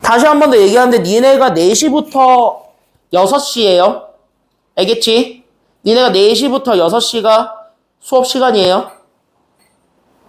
다시 한 번 더 얘기하는데 니네가 4시부터 6시예요. 알겠지? 니네가 4시부터 6시가 수업 시간이에요.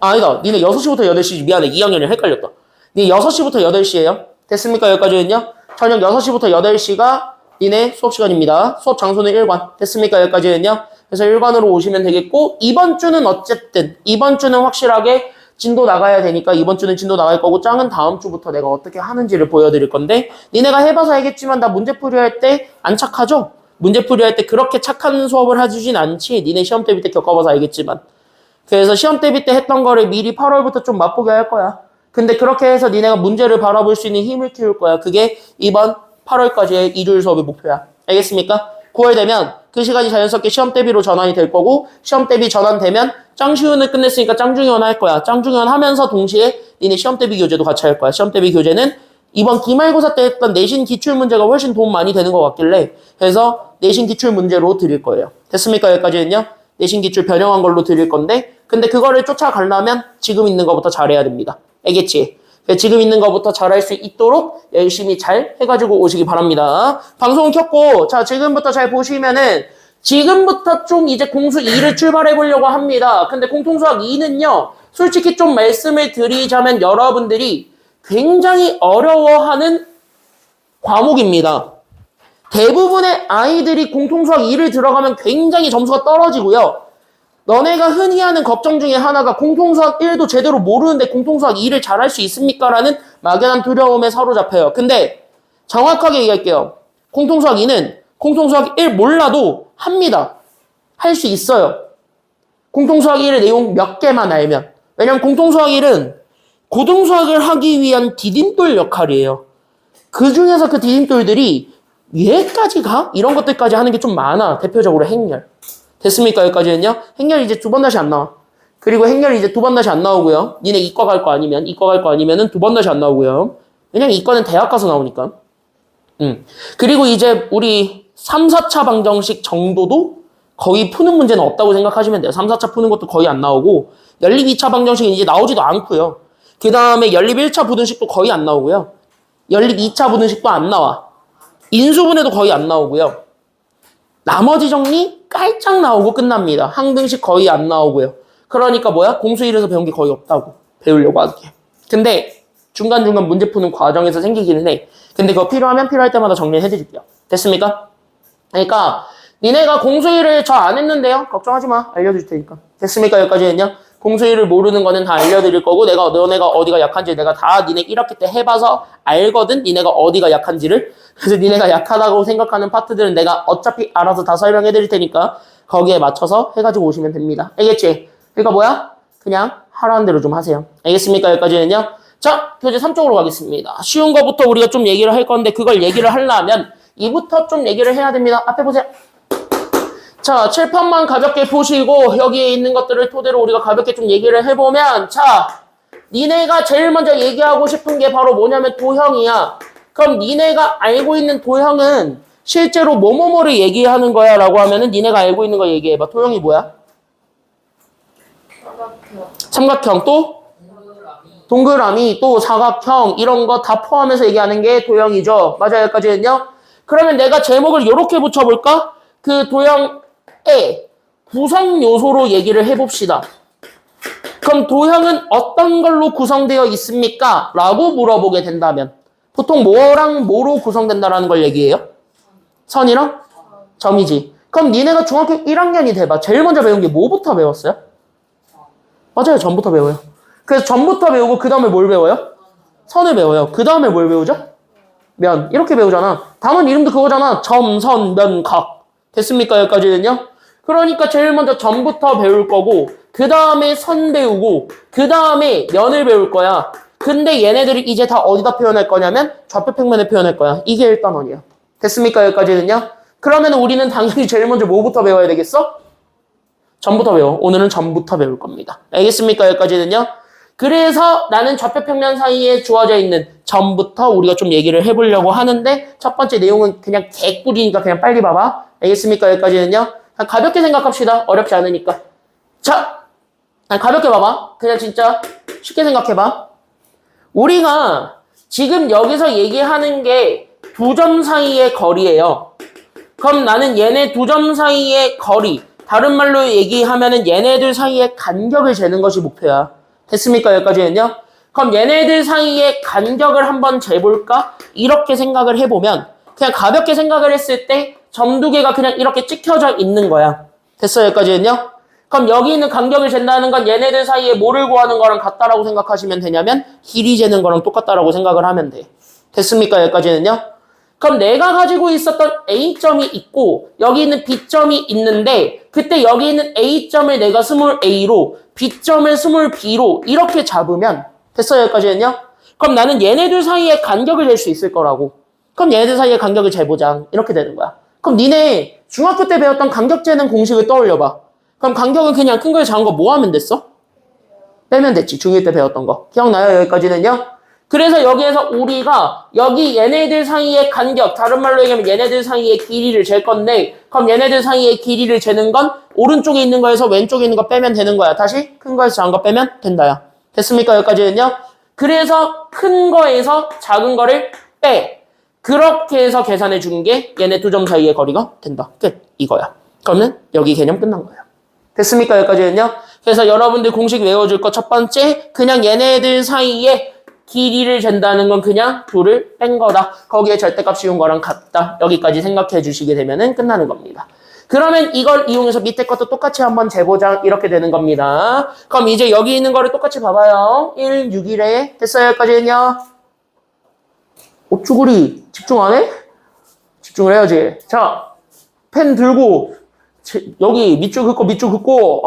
아니다. 니네 6시부터 8시지. 미안해. 2학년이 헷갈렸다. 니네 6시부터 8시예요. 됐습니까? 여기까지는요. 저녁 6시부터 8시가 니네 수업 시간입니다. 수업 장소는 1관. 됐습니까? 여기까지는요. 그래서 1관으로 오시면 되겠고 이번 주는 어쨌든 이번 주는 확실하게 진도 나가야 되니까 이번 주는 진도 나갈 거고 짱은 다음 주부터 내가 어떻게 하는지를 보여드릴 건데 니네가 해봐서 알겠지만 나 문제풀이 할 때 안 착하죠? 문제풀이 할 때 그렇게 착한 수업을 해주진 않지. 니네 시험 대비 때 겪어봐서 알겠지만 그래서 시험 대비 때 했던 거를 미리 8월부터 좀 맛보게 할 거야. 근데 그렇게 해서 니네가 문제를 바라볼 수 있는 힘을 키울 거야. 그게 이번 8월까지의 2주일 수업의 목표야. 알겠습니까? 9월 되면 그 시간이 자연스럽게 시험 대비로 전환이 될 거고 시험 대비 전환되면 짱시윤을 끝냈으니까 짱중현 할 거야. 짱중현 하면서 동시에 니네 시험 대비 교재도 같이 할 거야. 시험 대비 교재는 이번 기말고사 때 했던 내신 기출 문제가 훨씬 도움 많이 되는 것 같길래 그래서 내신 기출 문제로 드릴 거예요. 됐습니까? 여기까지는요. 내신 기출 변형한 걸로 드릴 건데 근데 그거를 쫓아가려면 지금 있는 것부터 잘해야 됩니다. 알겠지? 지금 있는 것부터 잘할 수 있도록 열심히 잘 해가지고 오시기 바랍니다. 방송 켰고 자 지금부터 잘 보시면은 지금부터 좀 이제 공수 2를 출발해 보려고 합니다. 근데 공통수학 2는요. 솔직히 좀 말씀을 드리자면 여러분들이 굉장히 어려워하는 과목입니다. 대부분의 아이들이 공통수학 2를 들어가면 굉장히 점수가 떨어지고요. 너네가 흔히 하는 걱정 중에 하나가 공통수학 1도 제대로 모르는데 공통수학 2를 잘할 수 있습니까? 라는 막연한 두려움에 사로잡혀요. 근데 정확하게 얘기할게요. 공통수학 2는 공통수학 1 몰라도 합니다. 할 수 있어요. 공통수학 1의 내용 몇 개만 알면. 왜냐면 공통수학 1은 고등수학을 하기 위한 디딤돌 역할이에요. 그 중에서 그 디딤돌들이 얘까지 가? 이런 것들까지 하는 게 좀 많아. 대표적으로 행렬. 됐습니까? 여기까지는요. 행렬 이제 2번 다시 안 나와. 그리고 행렬이 이제 2번 다시 안 나오고요. 니네 이과 갈 거 아니면 이과 갈 거 아니면은 2번 다시 안 나오고요. 왜냐면 이과는 대학 가서 나오니까. 그리고 이제 우리 3, 4차 방정식 정도도 거의 푸는 문제는 없다고 생각하시면 돼요. 3, 4차 푸는 것도 거의 안 나오고 연립 2차 방정식은 이제 나오지도 않고요. 그 다음에 연립 1차 부등식도 거의 안 나오고요. 연립 2차 부등식도 안 나와. 인수분해도 거의 안 나오고요. 나머지 정리 깔짝 나오고 끝납니다. 항등식 거의 안 나오고요. 그러니까 뭐야? 공수 1에서 배운 게 거의 없다고. 배우려고 하기에. 근데 중간중간 문제 푸는 과정에서 생기기는 해. 근데 그거 필요하면 필요할 때마다 정리해드릴게요. 됐습니까? 그러니까 니네가 공수 1을 저 안 했는데요. 걱정하지 마. 알려줄 테니까. 됐습니까? 여기까지는요. 공수 1을 모르는 거는 다 알려드릴 거고 너네가 어디가 약한지 내가 다 니네 1학기 때 해봐서 알거든. 니네가 어디가 약한지를. 그래서 니네가 약하다고 생각하는 파트들은 내가 어차피 알아서 다 설명해드릴 테니까 거기에 맞춰서 해가지고 오시면 됩니다. 알겠지? 그러니까 뭐야? 그냥 하라는 대로 좀 하세요. 알겠습니까? 여기까지는요. 자, 교재 3쪽으로 가겠습니다. 쉬운 거부터 우리가 좀 얘기를 할 건데 그걸 얘기를 하려면 이부터 좀 얘기를 해야 됩니다. 앞에 보세요. 자, 칠판만 가볍게 보시고 여기에 있는 것들을 토대로 우리가 가볍게 좀 얘기를 해보면 자, 니네가 제일 먼저 얘기하고 싶은 게 바로 뭐냐면 도형이야. 그럼 니네가 알고 있는 도형은 실제로 뭐뭐뭐를 얘기하는 거야 라고 하면은 니네가 알고 있는 거 얘기해봐. 도형이 뭐야? 삼각형 또? 동그라미 또 사각형 이런 거 다 포함해서 얘기하는 게 도형이죠. 맞아요. 여기까지는요. 그러면 내가 제목을 이렇게 붙여볼까? 그 도형의 구성 요소로 얘기를 해봅시다. 그럼 도형은 어떤 걸로 구성되어 있습니까? 라고 물어보게 된다면 보통 뭐랑 뭐로 구성된다라는 걸 얘기해요? 선이랑 점이지. 그럼 니네가 중학교 1학년이 돼봐. 제일 먼저 배운 게 뭐부터 배웠어요? 맞아요. 점부터 배워요. 그래서 점부터 배우고 그 다음에 뭘 배워요? 선을 배워요. 그 다음에 뭘 배우죠? 면. 이렇게 배우잖아. 단원 이름도 그거잖아. 점, 선, 면, 각. 됐습니까? 여기까지는요? 그러니까 제일 먼저 점부터 배울 거고 그 다음에 선 배우고 그 다음에 면을 배울 거야. 근데 얘네들이 이제 다 어디다 표현할 거냐면 좌표평면에 표현할 거야. 이게 1단원이야. 됐습니까? 여기까지는요? 그러면 우리는 당연히 제일 먼저 뭐부터 배워야 되겠어? 점부터 배워. 오늘은 점부터 배울 겁니다. 알겠습니까? 여기까지는요? 그래서 나는 좌표평면 사이에 주어져 있는 점부터 우리가 좀 얘기를 해보려고 하는데 첫 번째 내용은 그냥 개꿀이니까 그냥 빨리 봐봐. 알겠습니까? 여기까지는요? 가볍게 생각합시다. 어렵지 않으니까. 자, 가볍게 봐봐. 그냥 진짜 쉽게 생각해봐. 우리가 지금 여기서 얘기하는 게 두 점 사이의 거리예요. 그럼 나는 얘네 두 점 사이의 거리, 다른 말로 얘기하면은 얘네들 사이의 간격을 재는 것이 목표야. 됐습니까? 여기까지는요? 그럼 얘네들 사이의 간격을 한번 재볼까? 이렇게 생각을 해보면 그냥 가볍게 생각을 했을 때 점 두 개가 그냥 이렇게 찍혀져 있는 거야. 됐어요? 여기까지는요? 그럼 여기 있는 간격을 잰다는 건 얘네들 사이에 뭐를 구하는 거랑 같다라고 생각하시면 되냐면 길이 재는 거랑 똑같다라고 생각을 하면 돼. 됐습니까? 여기까지는요? 그럼 내가 가지고 있었던 A점이 있고 여기 있는 B점이 있는데 그때 여기 있는 A점을 내가 스몰 A로 B점을 스몰 B로 이렇게 잡으면 됐어요? 여기까지는요? 그럼 나는 얘네들 사이에 간격을 잴 수 있을 거라고. 그럼 얘네들 사이에 간격을 재보자. 이렇게 되는 거야. 그럼 니네 중학교 때 배웠던 간격 재는 공식을 떠올려봐. 그럼 간격은 그냥 큰 걸 작은 거 뭐 하면 됐어? 빼면 됐지. 중1 때 배웠던 거. 기억나요? 여기까지는요? 그래서 여기에서 우리가 여기 얘네들 사이의 간격, 다른 말로 얘기하면 얘네들 사이의 길이를 잴 건데 그럼 얘네들 사이의 길이를 재는 건 오른쪽에 있는 거에서 왼쪽에 있는 거 빼면 되는 거야. 다시 큰 거에서 작은 거 빼면 된다야. 됐습니까? 여기까지는요? 그래서 큰 거에서 작은 거를 빼. 그렇게 해서 계산해 준 게 얘네 두 점 사이의 거리가 된다. 끝. 이거야. 그러면 여기 개념 끝난 거예요. 됐습니까? 여기까지는요? 그래서 여러분들 공식 외워줄 거 첫 번째, 그냥 얘네들 사이에 길이를 잰다는 건 그냥 둘을 뺀 거다. 거기에 절대값 씌운 거랑 같다. 여기까지 생각해 주시게 되면은 끝나는 겁니다. 그러면 이걸 이용해서 밑에 것도 똑같이 한번 재보자. 이렇게 되는 겁니다. 그럼 이제 여기 있는 거를 똑같이 봐봐요. 1, 6, 1에 됐어요? 여기까지는요? 쭈구리 집중 안 해? 집중을 해야지. 자, 펜 들고 여기 밑줄 긋고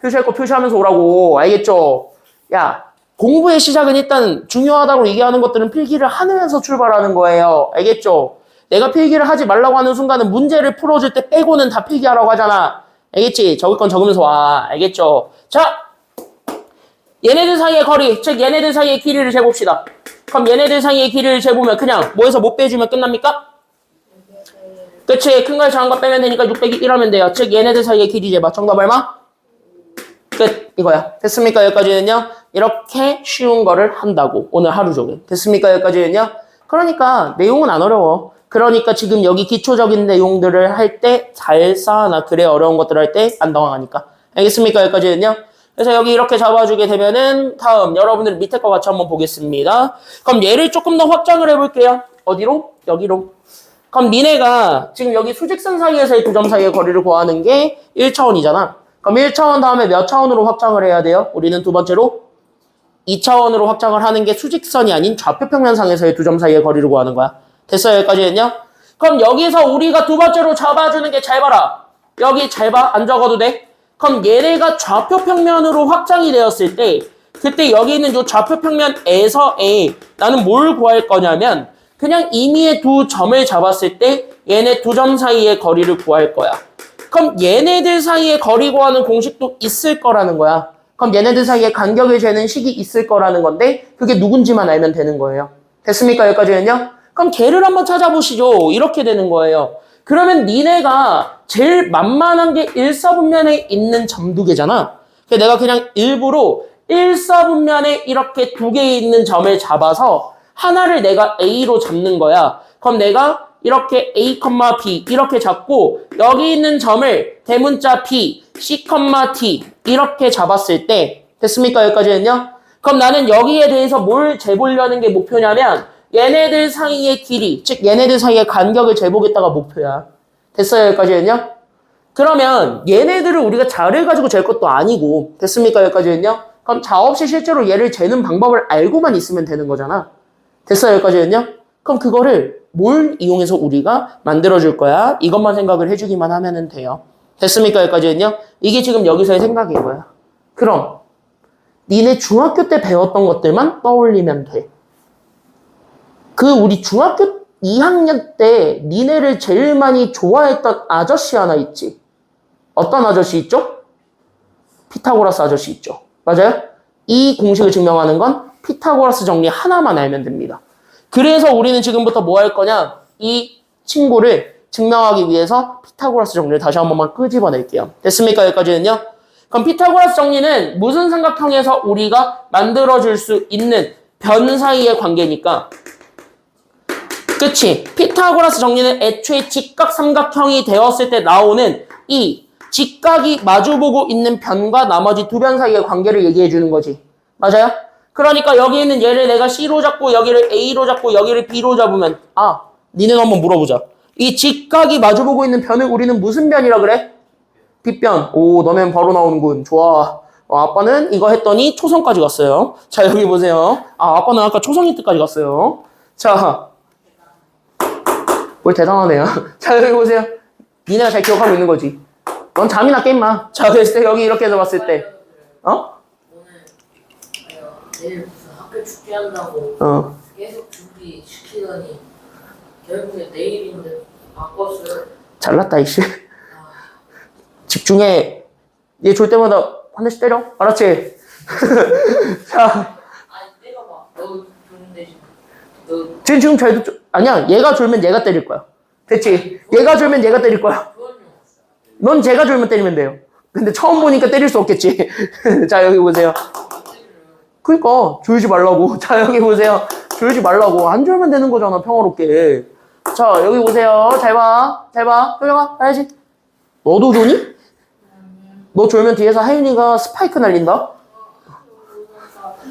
표시할 거 표시하면서 오라고. 알겠죠? 야, 공부의 시작은 일단 중요하다고 얘기하는 것들은 필기를 하면서 출발하는 거예요. 알겠죠? 내가 필기를 하지 말라고 하는 순간은 문제를 풀어줄 때 빼고는 다 필기하라고 하잖아. 알겠지? 적을 건 적으면서 와. 알겠죠? 자, 얘네들 사이의 거리, 즉 얘네들 사이의 길이를 재봅시다. 그럼 얘네들 사이의 길이를 재보면 그냥 뭐에서 못 빼주면 끝납니까? 그치? 큰 걸 작은 거 빼면 되니까 6 빼기 1 하면 돼요. 즉 얘네들 사이의 길이 재봐. 정답 얼마? 끝. 이거야. 됐습니까? 여기까지는요? 이렇게 쉬운 거를 한다고. 오늘 하루 종일. 됐습니까? 여기까지는요? 그러니까 내용은 안 어려워. 그러니까 지금 여기 기초적인 내용들을 할 때 잘 쌓아놔. 그래 어려운 것들 할 때 안 당황하니까. 알겠습니까? 여기까지는요? 그래서 여기 이렇게 잡아주게 되면은 다음 여러분들 밑에 거 같이 한번 보겠습니다. 그럼 얘를 조금 더 확장을 해볼게요. 어디로? 여기로. 그럼 니네가 지금 여기 수직선 사이에서의 두 점 사이의 거리를 구하는 게 1차원이잖아. 그럼 1차원 다음에 몇 차원으로 확장을 해야 돼요? 우리는 두 번째로 2차원으로 확장을 하는 게 수직선이 아닌 좌표평면상에서의 두 점 사이의 거리를 구하는 거야. 됐어요? 여기까지는요? 그럼 여기서 우리가 두 번째로 잡아주는 게 잘 봐라. 여기 잘 봐. 안 적어도 돼. 그럼 얘네가 좌표평면으로 확장이 되었을 때 그때 여기 있는 이 좌표평면에서의 나는 뭘 구할 거냐면 그냥 임의의 두 점을 잡았을 때 얘네 두 점 사이의 거리를 구할 거야. 그럼 얘네들 사이의 거리 구하는 공식도 있을 거라는 거야. 그럼 얘네들 사이의 간격을 재는 식이 있을 거라는 건데 그게 누군지만 알면 되는 거예요. 됐습니까? 여기까지는요? 그럼 걔를 한번 찾아보시죠. 이렇게 되는 거예요. 그러면 니네가 제일 만만한 게 1사분면에 있는 점 두 개잖아. 그래서 내가 그냥 일부러 1사분면에 이렇게 두 개 있는 점을 잡아서 하나를 내가 A로 잡는 거야. 그럼 내가 이렇게 A, B 이렇게 잡고 여기 있는 점을 대문자 B, C, T 이렇게 잡았을 때 됐습니까? 여기까지는요? 그럼 나는 여기에 대해서 뭘 재보려는 게 목표냐면 얘네들 사이의 길이, 즉 얘네들 사이의 간격을 재보겠다가 목표야. 됐어요? 여기까지는요? 그러면 얘네들을 우리가 자를 가지고 잴 것도 아니고 됐습니까? 여기까지는요? 그럼 자 없이 실제로 얘를 재는 방법을 알고만 있으면 되는 거잖아. 됐어요? 여기까지는요? 그럼 그거를 뭘 이용해서 우리가 만들어줄 거야? 이것만 생각을 해주기만 하면 돼요. 됐습니까? 여기까지는요? 이게 지금 여기서의 생각인 거야. 그럼 니네 중학교 때 배웠던 것들만 떠올리면 돼. 그 우리 중학교 2학년 때 니네를 제일 많이 좋아했던 아저씨 하나 있지. 어떤 아저씨 있죠? 피타고라스 아저씨 있죠. 맞아요? 이 공식을 증명하는 건 피타고라스 정리 하나만 알면 됩니다. 그래서 우리는 지금부터 뭐 할 거냐? 이 친구를 증명하기 위해서 피타고라스 정리를 다시 한 번만 끄집어낼게요. 됐습니까? 여기까지는요? 그럼 피타고라스 정리는 무슨 삼각형에서 우리가 만들어줄 수 있는 변 사이의 관계니까 그치? 피타고라스 정리는 애초에 직각삼각형이 되었을 때 나오는 이 직각이 마주보고 있는 변과 나머지 두 변 사이의 관계를 얘기해 주는 거지. 맞아요? 그러니까 여기 있는 얘를 내가 C로 잡고 여기를 A로 잡고 여기를 B로 잡으면 니네가 한번 물어보자. 이 직각이 마주보고 있는 변을 우리는 무슨 변이라 그래? 빗변. 오, 너넨 바로 나오는군. 좋아. 아빠는 이거 했더니 초성까지 갔어요. 자, 여기 보세요. 아빠는 아까 초성이 뜻까지 갔어요. 자, 뭘 대단하네요. 자, 여기 보세요. 니네가 잘 기억하고 있는 거지. 넌 잠이나 깨 임마. 자, 그랬을 때 여기 이렇게 해서 봤을 때 오늘 내일 무슨 학교 축제한다고 계속 준비시키더니 결국에 내일인데 바꿨어요. 잘났다 이씨. 집중해. 얘 졸 때마다 한 대씩 때려. 알았지? 자, 아니 때려봐. 너 좋은데 너 지금 잘 듣죠? 아니야, 얘가 졸면 얘가 때릴 거야. 됐지? 얘가 졸면 얘가 때릴 거야. 넌 제가 졸면 때리면 돼요. 근데 처음 보니까 때릴 수 없겠지. 자, 여기 보세요. 그러니까 졸지 말라고. 자, 여기 보세요. 졸지 말라고. 안 졸면 되는 거잖아, 평화롭게. 자, 여기 보세요. 잘 봐. 잘 봐. 효정아, 봐야지. 너도 조니? 너 졸면 뒤에서 하윤이가 스파이크 날린다?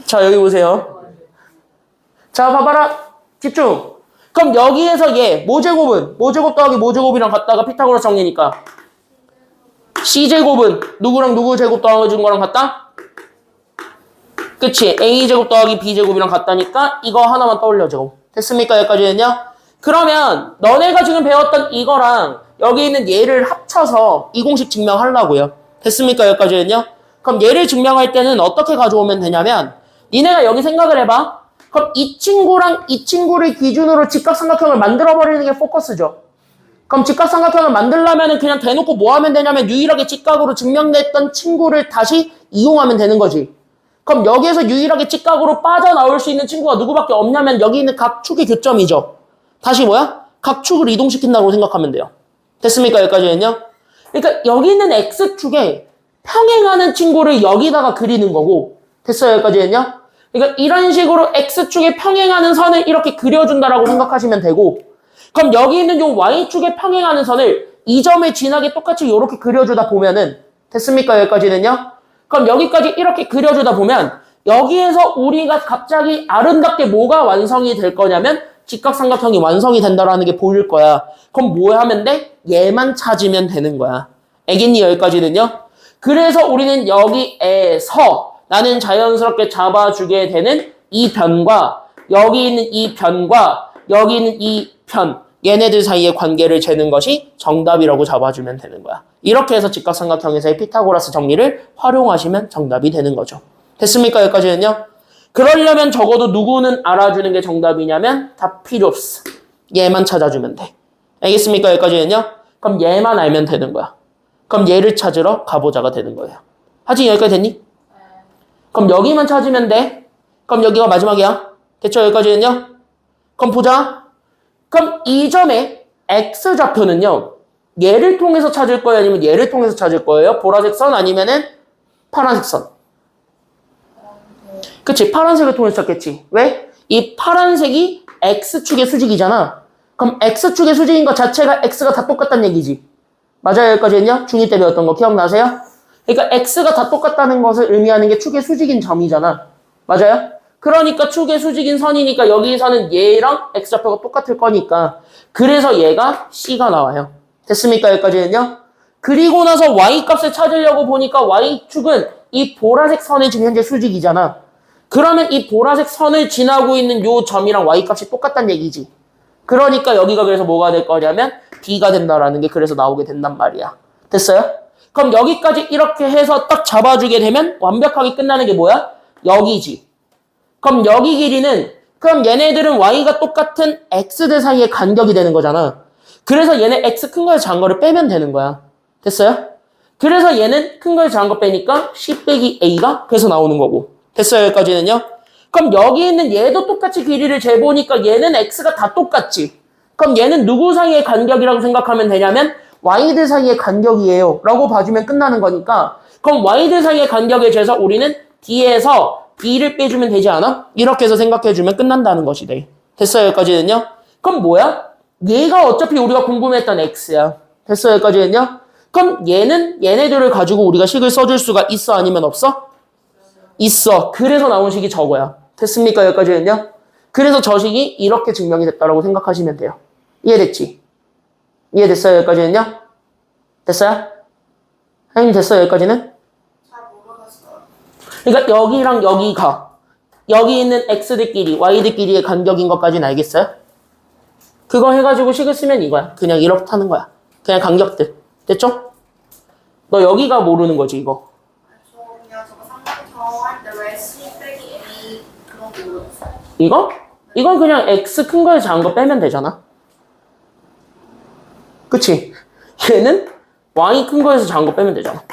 자, 여기 보세요. 자, 봐봐라. 집중. 그럼 여기에서 얘, 모제곱은? 모제곱 더하기 모제곱이랑 같다가 피타고라스 정리니까. C제곱은 누구랑 누구 제곱 더해준 거랑 같다? 그치? A제곱 더하기 B제곱이랑 같다니까 이거 하나만 떠올려줘. 됐습니까? 여기까지는요? 그러면 너네가 지금 배웠던 이거랑 여기 있는 얘를 합쳐서 이 공식 증명하려고요. 됐습니까? 여기까지는요? 그럼 얘를 증명할 때는 어떻게 가져오면 되냐면 니네가 여기 생각을 해봐. 그럼 이 친구랑 이 친구를 기준으로 직각삼각형을 만들어버리는 게 포커스죠. 그럼 직각삼각형을 만들려면 그냥 대놓고 뭐 하면 되냐면 유일하게 직각으로 증명됐던 친구를 다시 이용하면 되는 거지. 그럼 여기에서 유일하게 직각으로 빠져나올 수 있는 친구가 누구밖에 없냐면 여기 있는 각 축의 교점이죠. 다시 뭐야? 각 축을 이동시킨다고 생각하면 돼요. 됐습니까? 여기까지는요? 그러니까 여기 있는 X축에 평행하는 친구를 여기다가 그리는 거고 됐어요? 여기까지는요? 그러니까 이런 식으로 X축에 평행하는 선을 이렇게 그려준다라고 생각하시면 되고 그럼 여기 있는 요 Y축에 평행하는 선을 이 점을 지나게 똑같이 이렇게 그려주다 보면은 됐습니까? 여기까지는요? 그럼 여기까지 이렇게 그려주다 보면 여기에서 우리가 갑자기 아름답게 뭐가 완성이 될 거냐면 직각삼각형이 완성이 된다라는 게 보일 거야. 그럼 뭐 하면 돼? 얘만 찾으면 되는 거야. 알겠니? 여기까지는요? 그래서 우리는 여기에서 나는 자연스럽게 잡아주게 되는 이 변과 여기 있는 이 변과 여기 있는 이 편 얘네들 사이의 관계를 재는 것이 정답이라고 잡아주면 되는 거야. 이렇게 해서 직각삼각형에서의 피타고라스 정리를 활용하시면 정답이 되는 거죠. 됐습니까? 여기까지는요? 그러려면 적어도 누구는 알아주는 게 정답이냐면 다 필요 없어. 얘만 찾아주면 돼. 알겠습니까? 여기까지는요? 그럼 얘만 알면 되는 거야. 그럼 얘를 찾으러 가보자가 되는 거예요. 하진 여기까지 됐니? 그럼 여기만 찾으면 돼. 그럼 여기가 마지막이야. 됐죠? 여기까지는요? 그럼 보자. 그럼 이 점의 X좌표는요. 얘를 통해서 찾을 거예요? 아니면 얘를 통해서 찾을 거예요? 보라색 선 아니면은 파란색 선? 그치? 파란색을 통해서 찾겠지. 왜? 이 파란색이 X축의 수직이잖아. 그럼 X축의 수직인 것 자체가 X가 다 똑같다는 얘기지. 맞아요? 여기까지는요? 중2 때 배웠던 거 기억나세요? 그러니까 X가 다 똑같다는 것을 의미하는 게 축의 수직인 점이잖아. 맞아요? 그러니까 축의 수직인 선이니까 여기서는 얘랑 X좌표가 똑같을 거니까 그래서 얘가 C가 나와요. 됐습니까? 여기까지는요? 그리고 나서 Y값을 찾으려고 보니까 Y축은 이 보라색 선이 지금 현재 수직이잖아. 그러면 이 보라색 선을 지나고 있는 요 점이랑 Y값이 똑같다는 얘기지. 그러니까 여기가 그래서 뭐가 될 거냐면 D가 된다라는 게 그래서 나오게 된단 말이야. 됐어요? 그럼 여기까지 이렇게 해서 딱 잡아주게 되면 완벽하게 끝나는 게 뭐야? 여기지. 그럼 여기 길이는 그럼 얘네들은 Y가 똑같은 X들 사이의 간격이 되는 거잖아. 그래서 얘네 X 큰 거에서 작은 거를 빼면 되는 거야. 됐어요? 그래서 얘는 큰 거에서 작은 거 빼니까 C 빼기 A가 그래서 나오는 거고. 됐어요? 여기까지는요? 그럼 여기 있는 얘도 똑같이 길이를 재보니까 얘는 X가 다 똑같지. 그럼 얘는 누구 사이의 간격이라고 생각하면 되냐면 Y들 사이의 간격이에요. 라고 봐주면 끝나는 거니까 그럼 Y들 사이의 간격에 재서 우리는 D에서 B를 빼주면 되지 않아? 이렇게 해서 생각해주면 끝난다는 것이 돼. 됐어요? 여기까지는요? 그럼 뭐야? 얘가 어차피 우리가 궁금했던 x야. 됐어? 여기까지 했냐? 그럼 얘네들을 가지고 우리가 식을 써줄 수가 있어? 아니면 없어? 있어. 그래서 나온 식이 저거야. 됐습니까? 여기까지 했냐? 그래서 저 식이 이렇게 증명이 됐다라고 생각하시면 돼요. 이해됐지? 이해됐어요? 여기까지 했냐? 됐어요? 선생님 됐어요? 여기까지는? 잘 모르겠어요. 그러니까 여기랑 여기가 여기 있는 x들끼리 y들끼리의 간격인 것까지는 알겠어요? 그거 해가지고 식을 쓰면 이거야. 그냥 이렇게 하는 거야. 그냥 간격들. 됐죠? 너 여기가 모르는 거지 이거. 저 그냥 저거 3부터 할 때 왜 C 빼기 A 그런 거 모르겠어요. 이거? 이건 그냥 x 큰 거에 작은 거 빼면 되잖아. 그치? 얘는 y 큰 거에서 작은 거 빼면 되잖아.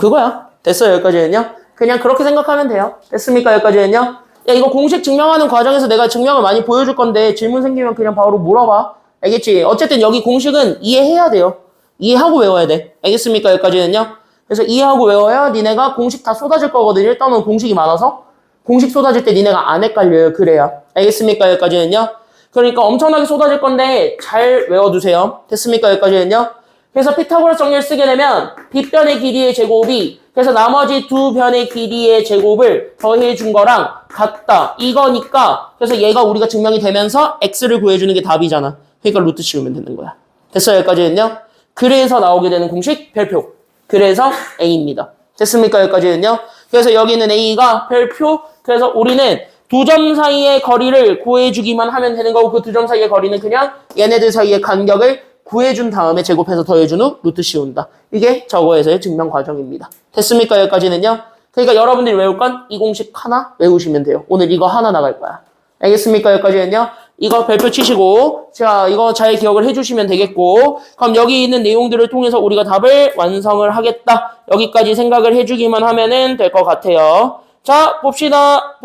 그거야. 됐어요? 여기까지 했냐? 그냥 그렇게 생각하면 돼요. 됐습니까? 여기까지 했냐? 야, 이거 공식 증명하는 과정에서 내가 증명을 많이 보여줄 건데 질문 생기면 그냥 바로 물어봐. 알겠지? 어쨌든 여기 공식은 이해해야 돼요. 이해하고 외워야 돼. 알겠습니까? 여기까지 했냐? 그래서 이해하고 외워야 니네가 공식 다 쏟아질 거거든. 일단은 공식이 많아서 공식 쏟아질 때 니네가 안 헷갈려요. 그래야. 알겠습니까? 여기까지 했냐? 그러니까 엄청나게 쏟아질 건데 잘 외워두세요. 됐습니까? 여기까지 했냐? 그래서 피타고라스 정리를 쓰게 되면 빗변의 길이의 제곱이 그래서 나머지 두 변의 길이의 제곱을 더해준 거랑 같다. 이거니까 그래서 얘가 우리가 증명이 되면서 x를 구해주는 게 답이잖아. 그러니까 루트 씌우면 되는 거야. 됐어요? 여기까지 했냐? 그래서 나오게 되는 공식 별표. 그래서 A입니다. 됐습니까? 여기까지 했냐? 그래서 여기는 A가 별표. 그래서 우리는 두 점 사이의 거리를 구해주기만 하면 되는 거고 그 두 점 사이의 거리는 그냥 얘네들 사이의 간격을 구해준 다음에 제곱해서 더해준 후 루트 씌운다. 이게 저거에서의 증명 과정입니다. 됐습니까? 여기까지는요? 그러니까 여러분들이 외울 건 이 공식 하나 외우시면 돼요. 오늘 이거 하나 나갈 거야. 알겠습니까? 여기까지는요? 이거 별표 치시고 자 이거 잘 기억을 해주시면 되겠고 그럼 여기 있는 내용들을 통해서 우리가 답을 완성을 하겠다. 여기까지 생각을 해주기만 하면은 될 것 같아요. 자 봅시다.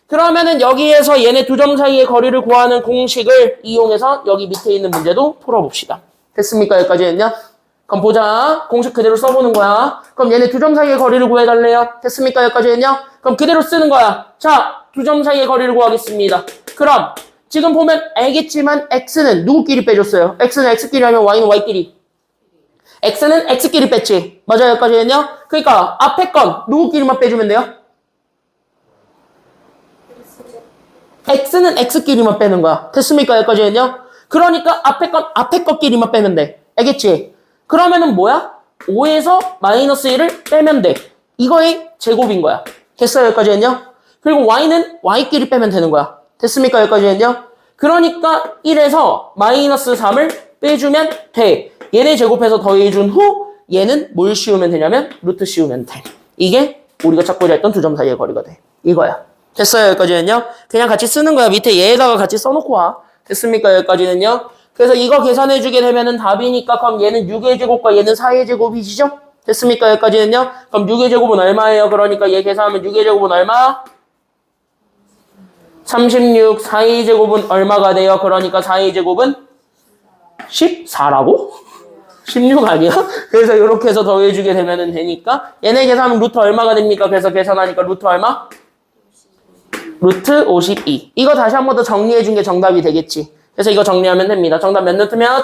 그러면은 여기에서 얘네 두 점 사이의 거리를 구하는 공식을 이용해서 여기 밑에 있는 문제도 풀어봅시다. 됐습니까? 여기까지 했냐? 그럼 보자. 공식 그대로 써보는 거야. 그럼 얘네 두 점 사이의 거리를 구해달래요. 됐습니까? 여기까지 했냐? 그럼 그대로 쓰는 거야. 자, 두 점 사이의 거리를 구하겠습니다. 그럼 지금 보면 알겠지만 x는 누구끼리 빼줬어요? x는 x끼리 하면 y는 y끼리. x는 x끼리 뺐지. 맞아요? 여기까지 했냐? 그러니까 앞에 건 누구끼리만 빼주면 돼요? x는 x끼리만 빼는 거야. 됐습니까? 여기까지 했냐? 그러니까 앞에 건 앞에 것끼리만 빼면 돼. 알겠지? 그러면은 뭐야? 5에서 마이너스 1을 빼면 돼. 이거의 제곱인 거야. 됐어요? 여기까지 했냐? 그리고 y는 y끼리 빼면 되는 거야. 됐습니까? 여기까지 했냐? 그러니까 1에서 마이너스 3을 빼주면 돼. 얘네 제곱해서 더해준 후 얘는 뭘 씌우면 되냐면 루트 씌우면 돼. 이게 우리가 찾고자 했던 두 점 사이의 거리가 돼. 이거야. 됐어요? 여기까지는요? 그냥 같이 쓰는 거야. 밑에 얘에다가 같이 써놓고 와. 됐습니까? 여기까지는요? 그래서 이거 계산해주게 되면은 답이니까 그럼 얘는 6의 제곱과 얘는 4의 제곱이시죠? 됐습니까? 여기까지는요? 그럼 6의 제곱은 얼마예요? 그러니까 얘 계산하면 6의 제곱은 얼마? 36. 4의 제곱은 얼마가 돼요? 그러니까 4의 제곱은 14라고? 16 아니야? 그래서 이렇게 해서 더해주게 되면은 되니까 얘네 계산하면 루트 얼마가 됩니까? 그래서 계산하니까 루트 얼마? 루트 52. 이거 다시 한 번 더 정리해준 게 정답이 되겠지. 그래서 이거 정리하면 됩니다. 정답 몇 루트 몇?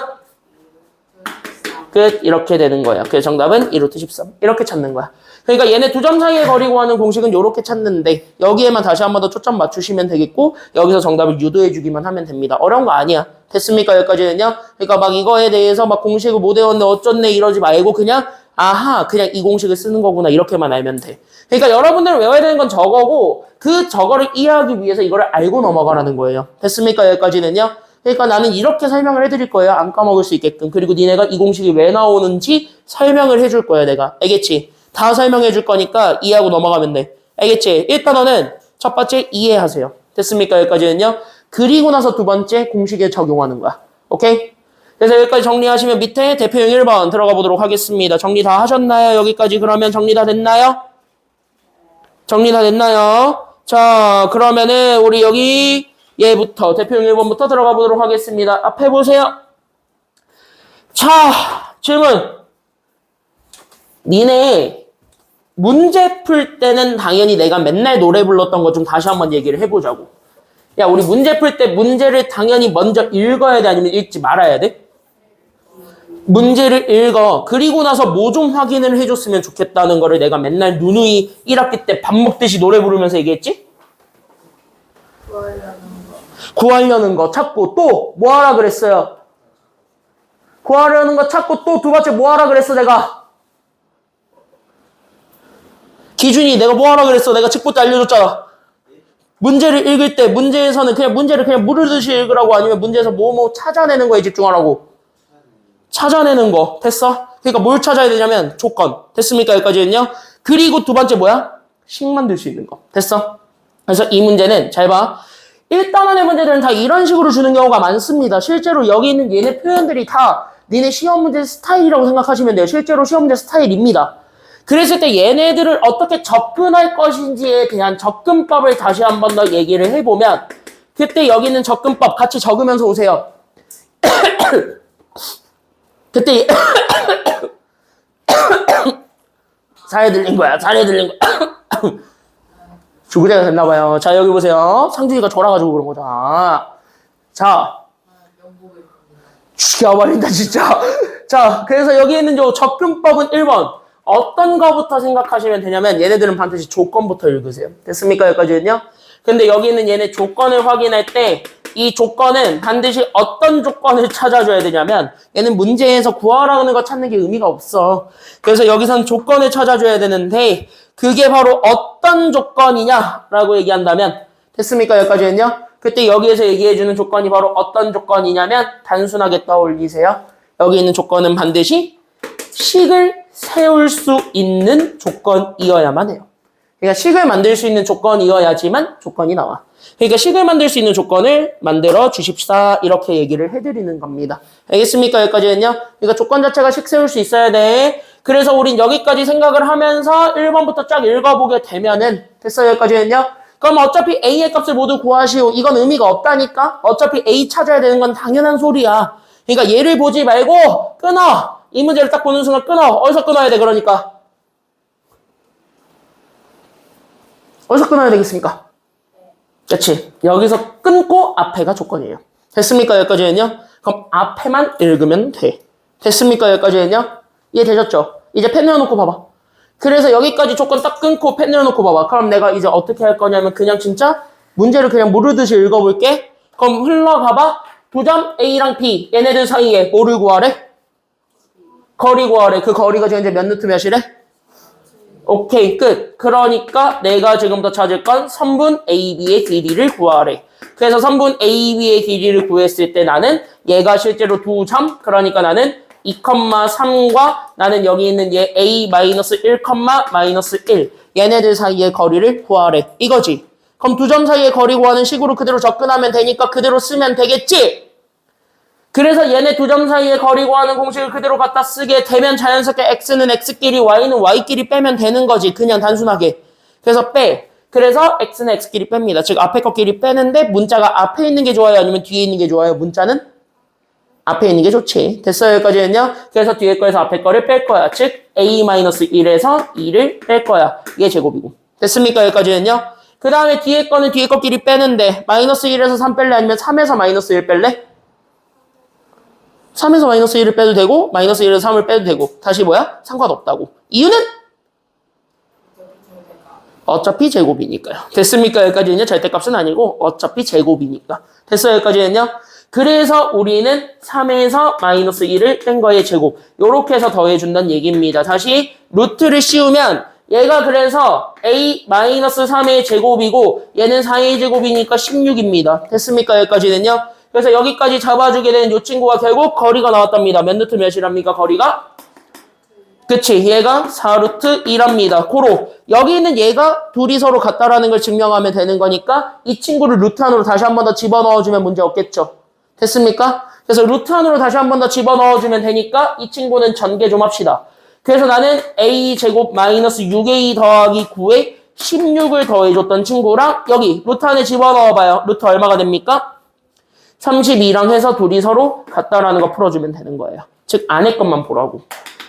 끝. 이렇게 되는 거야. 그래서 정답은 2루트 13. 이렇게 찾는 거야. 그러니까 얘네 두 점 사이에 거리 구하는 공식은 이렇게 찾는데 여기에만 다시 한 번 더 초점 맞추시면 되겠고 여기서 정답을 유도해주기만 하면 됩니다. 어려운 거 아니야. 됐습니까? 여기까지는요? 그러니까 막 이거에 대해서 막 공식을 못 외웠네 어쩌네 이러지 말고 그냥 아하 그냥 이 공식을 쓰는 거구나 이렇게만 알면 돼. 그러니까 여러분들은 외워야 되는 건 저거고 그 저거를 이해하기 위해서 이거를 알고 넘어가라는 거예요. 됐습니까? 여기까지는요? 그러니까 나는 이렇게 설명을 해드릴 거예요. 안 까먹을 수 있게끔. 그리고 니네가 이 공식이 왜 나오는지 설명을 해줄 거야 내가. 알겠지? 다 설명해 줄 거니까 이해하고 넘어가면 돼. 알겠지? 일단 너는 첫 번째 이해하세요. 됐습니까? 여기까지는요. 그리고 나서 두 번째 공식에 적용하는 거야. 오케이? 그래서 여기까지 정리하시면 밑에 대표형 1번 들어가 보도록 하겠습니다. 정리 다 하셨나요? 여기까지 그러면 정리 다 됐나요? 정리 다 됐나요? 자, 그러면은 우리 여기 얘부터 대표형 1번부터 들어가 보도록 하겠습니다. 앞에 보세요. 자, 질문. 니네 문제 풀 때는 당연히 내가 맨날 노래 불렀던 거 좀 다시 한번 얘기를 해보자고. 야, 우리 문제 풀 때 문제를 당연히 먼저 읽어야 돼? 아니면 읽지 말아야 돼? 문제를 읽어. 그리고 나서 뭐 좀 확인을 해줬으면 좋겠다는 거를 내가 맨날 누누이 1학기 때 밥 먹듯이 노래 부르면서 얘기했지? 구하려는 거 찾고 또 뭐 하라 그랬어요? 구하려는 거 찾고 또 두 번째 뭐 하라 그랬어 내가? 기준이 내가 뭐 하라 그랬어? 내가 책부터 알려줬잖아. 문제를 읽을 때 문제에서는 그냥 문제를 그냥 물으듯이 읽으라고 아니면 문제에서 뭐 찾아내는 거에 집중하라고. 찾아내는 거. 됐어? 그러니까 뭘 찾아야 되냐면 조건. 됐습니까? 여기까지는요. 그리고 두 번째 뭐야? 식 만들 수 있는 거. 됐어? 그래서 이 문제는 잘 봐. 1단원의 문제들은 다 이런 식으로 주는 경우가 많습니다. 실제로 여기 있는 얘네 표현들이 다 니네 시험 문제 스타일이라고 생각하시면 돼요. 실제로 시험 문제 스타일입니다. 그랬을 때 얘네들을 어떻게 접근할 것인지에 대한 접근법을 다시 한 번 더 얘기를 해보면 그때 여기 있는 접근법 같이 적으면서 오세요. 그때 살에 들린 거야. 살에 들린 거야. 주구대가 됐나봐요. 자, 여기 보세요. 상준이가 졸아가지고 그런 거잖아. 자, 죽여버린다 진짜. 자, 그래서 여기 있는 요 접근법은 1번. 어떤 거부터 생각하시면 되냐면 얘네들은 반드시 조건부터 읽으세요. 됐습니까? 여기까지는요. 근데 여기 있는 얘네 조건을 확인할 때 이 조건은 반드시 어떤 조건을 찾아줘야 되냐면 얘는 문제에서 구하라는 거 찾는 게 의미가 없어. 그래서 여기서는 조건을 찾아줘야 되는데 그게 바로 어떤 조건이냐라고 얘기한다면 됐습니까? 여기까지는요. 그때 여기에서 얘기해주는 조건이 바로 어떤 조건이냐면 단순하게 떠올리세요. 여기 있는 조건은 반드시 식을 세울 수 있는 조건이어야만 해요. 그러니까 식을 만들 수 있는 조건이어야지만 조건이 나와. 그러니까 식을 만들 수 있는 조건을 만들어 주십사 이렇게 얘기를 해드리는 겁니다. 알겠습니까? 여기까지는요. 그러니까 조건 자체가 식 세울 수 있어야 돼. 그래서 우린 여기까지 생각을 하면서 1번부터 쫙 읽어보게 되면은 됐어요? 여기까지는요. 그럼 어차피 A의 값을 모두 구하시오. 이건 의미가 없다니까? 어차피 A 찾아야 되는 건 당연한 소리야. 그러니까 얘를 보지 말고 끊어. 이 문제를 딱 보는 순간 끊어. 어디서 끊어야 돼? 그러니까. 어디서 끊어야 되겠습니까? 그렇지. 여기서 끊고 앞에가 조건이에요. 됐습니까? 여기까지는요. 그럼 앞에만 읽으면 돼. 됐습니까? 여기까지는요. 이해되셨죠? 이제 펜 내어놓고 봐봐. 그래서 여기까지 조건 딱 끊고 펜 내어놓고 봐봐. 그럼 내가 이제 어떻게 할 거냐면 그냥 진짜 문제를 그냥 모르듯이 읽어볼게. 그럼 흘러가봐. 두 점 A랑 B 얘네들 사이에 뭐를 구하래? 거리 구하래. 그 거리가 지금 이제 몇 루트 몇이래? 오케이, 끝. 그러니까 내가 지금부터 찾을 건 선분 AB의 길이를 구하래. 그래서 선분 AB의 길이를 구했을 때 나는 얘가 실제로 두 점, 그러니까 나는 2,3과 나는 여기 있는 얘 A-1,-1 얘네들 사이의 거리를 구하래. 이거지. 그럼 두 점 사이의 거리 구하는 식으로 그대로 접근하면 되니까 그대로 쓰면 되겠지? 그래서 얘네 두 점 사이의 거리 구하는 공식을 그대로 갖다 쓰게 되면 자연스럽게 x는 x끼리 y는 y끼리 빼면 되는 거지. 그냥 단순하게. 그래서 빼. 그래서 x는 x끼리 뺍니다. 즉 앞에 것끼리 빼는데 문자가 앞에 있는 게 좋아요? 아니면 뒤에 있는 게 좋아요? 문자는 앞에 있는 게 좋지. 됐어요? 여기까지는요. 그래서 뒤에 거에서 앞에 거를 뺄 거야. 즉 a-1에서 2를 뺄 거야. 이게 제곱이고. 됐습니까? 여기까지는요. 그 다음에 뒤에 거는 뒤에 것끼리 빼는데 마이너스 1에서 3 뺄래? 아니면 3에서 마이너스 1 뺄래? 3에서 마이너스 1을 빼도 되고 마이너스 1에서 3을 빼도 되고 다시 뭐야? 상관없다고. 이유는? 어차피 제곱이니까요. 됐습니까? 여기까지는요. 절대값은 아니고 어차피 제곱이니까. 됐어요? 여기까지는요. 그래서 우리는 3에서 마이너스 1을 뺀 거의 제곱. 요렇게 해서 더해준다는 얘기입니다. 다시 루트를 씌우면 얘가 그래서 a-3의 제곱이고 얘는 4의 제곱이니까 16입니다. 됐습니까? 여기까지는요. 그래서 여기까지 잡아주게 된 이 친구가 결국 거리가 나왔답니다. 몇 루트 몇이랍니까? 거리가? 그치. 얘가 4루트 2랍니다. 고로 여기 있는 얘가 둘이 서로 같다라는 걸 증명하면 되는 거니까 이 친구를 루트 안으로 다시 한 번 더 집어넣어주면 문제 없겠죠. 됐습니까? 그래서 루트 안으로 다시 한 번 더 집어넣어주면 되니까 이 친구는 전개 좀 합시다. 그래서 나는 a제곱 마이너스 6a 더하기 9에 16을 더해줬던 친구랑 여기 루트 안에 집어넣어봐요. 루트 얼마가 됩니까? 32랑 해서 둘이 서로 같다라는 거 풀어주면 되는 거예요. 즉 안에 것만 보라고.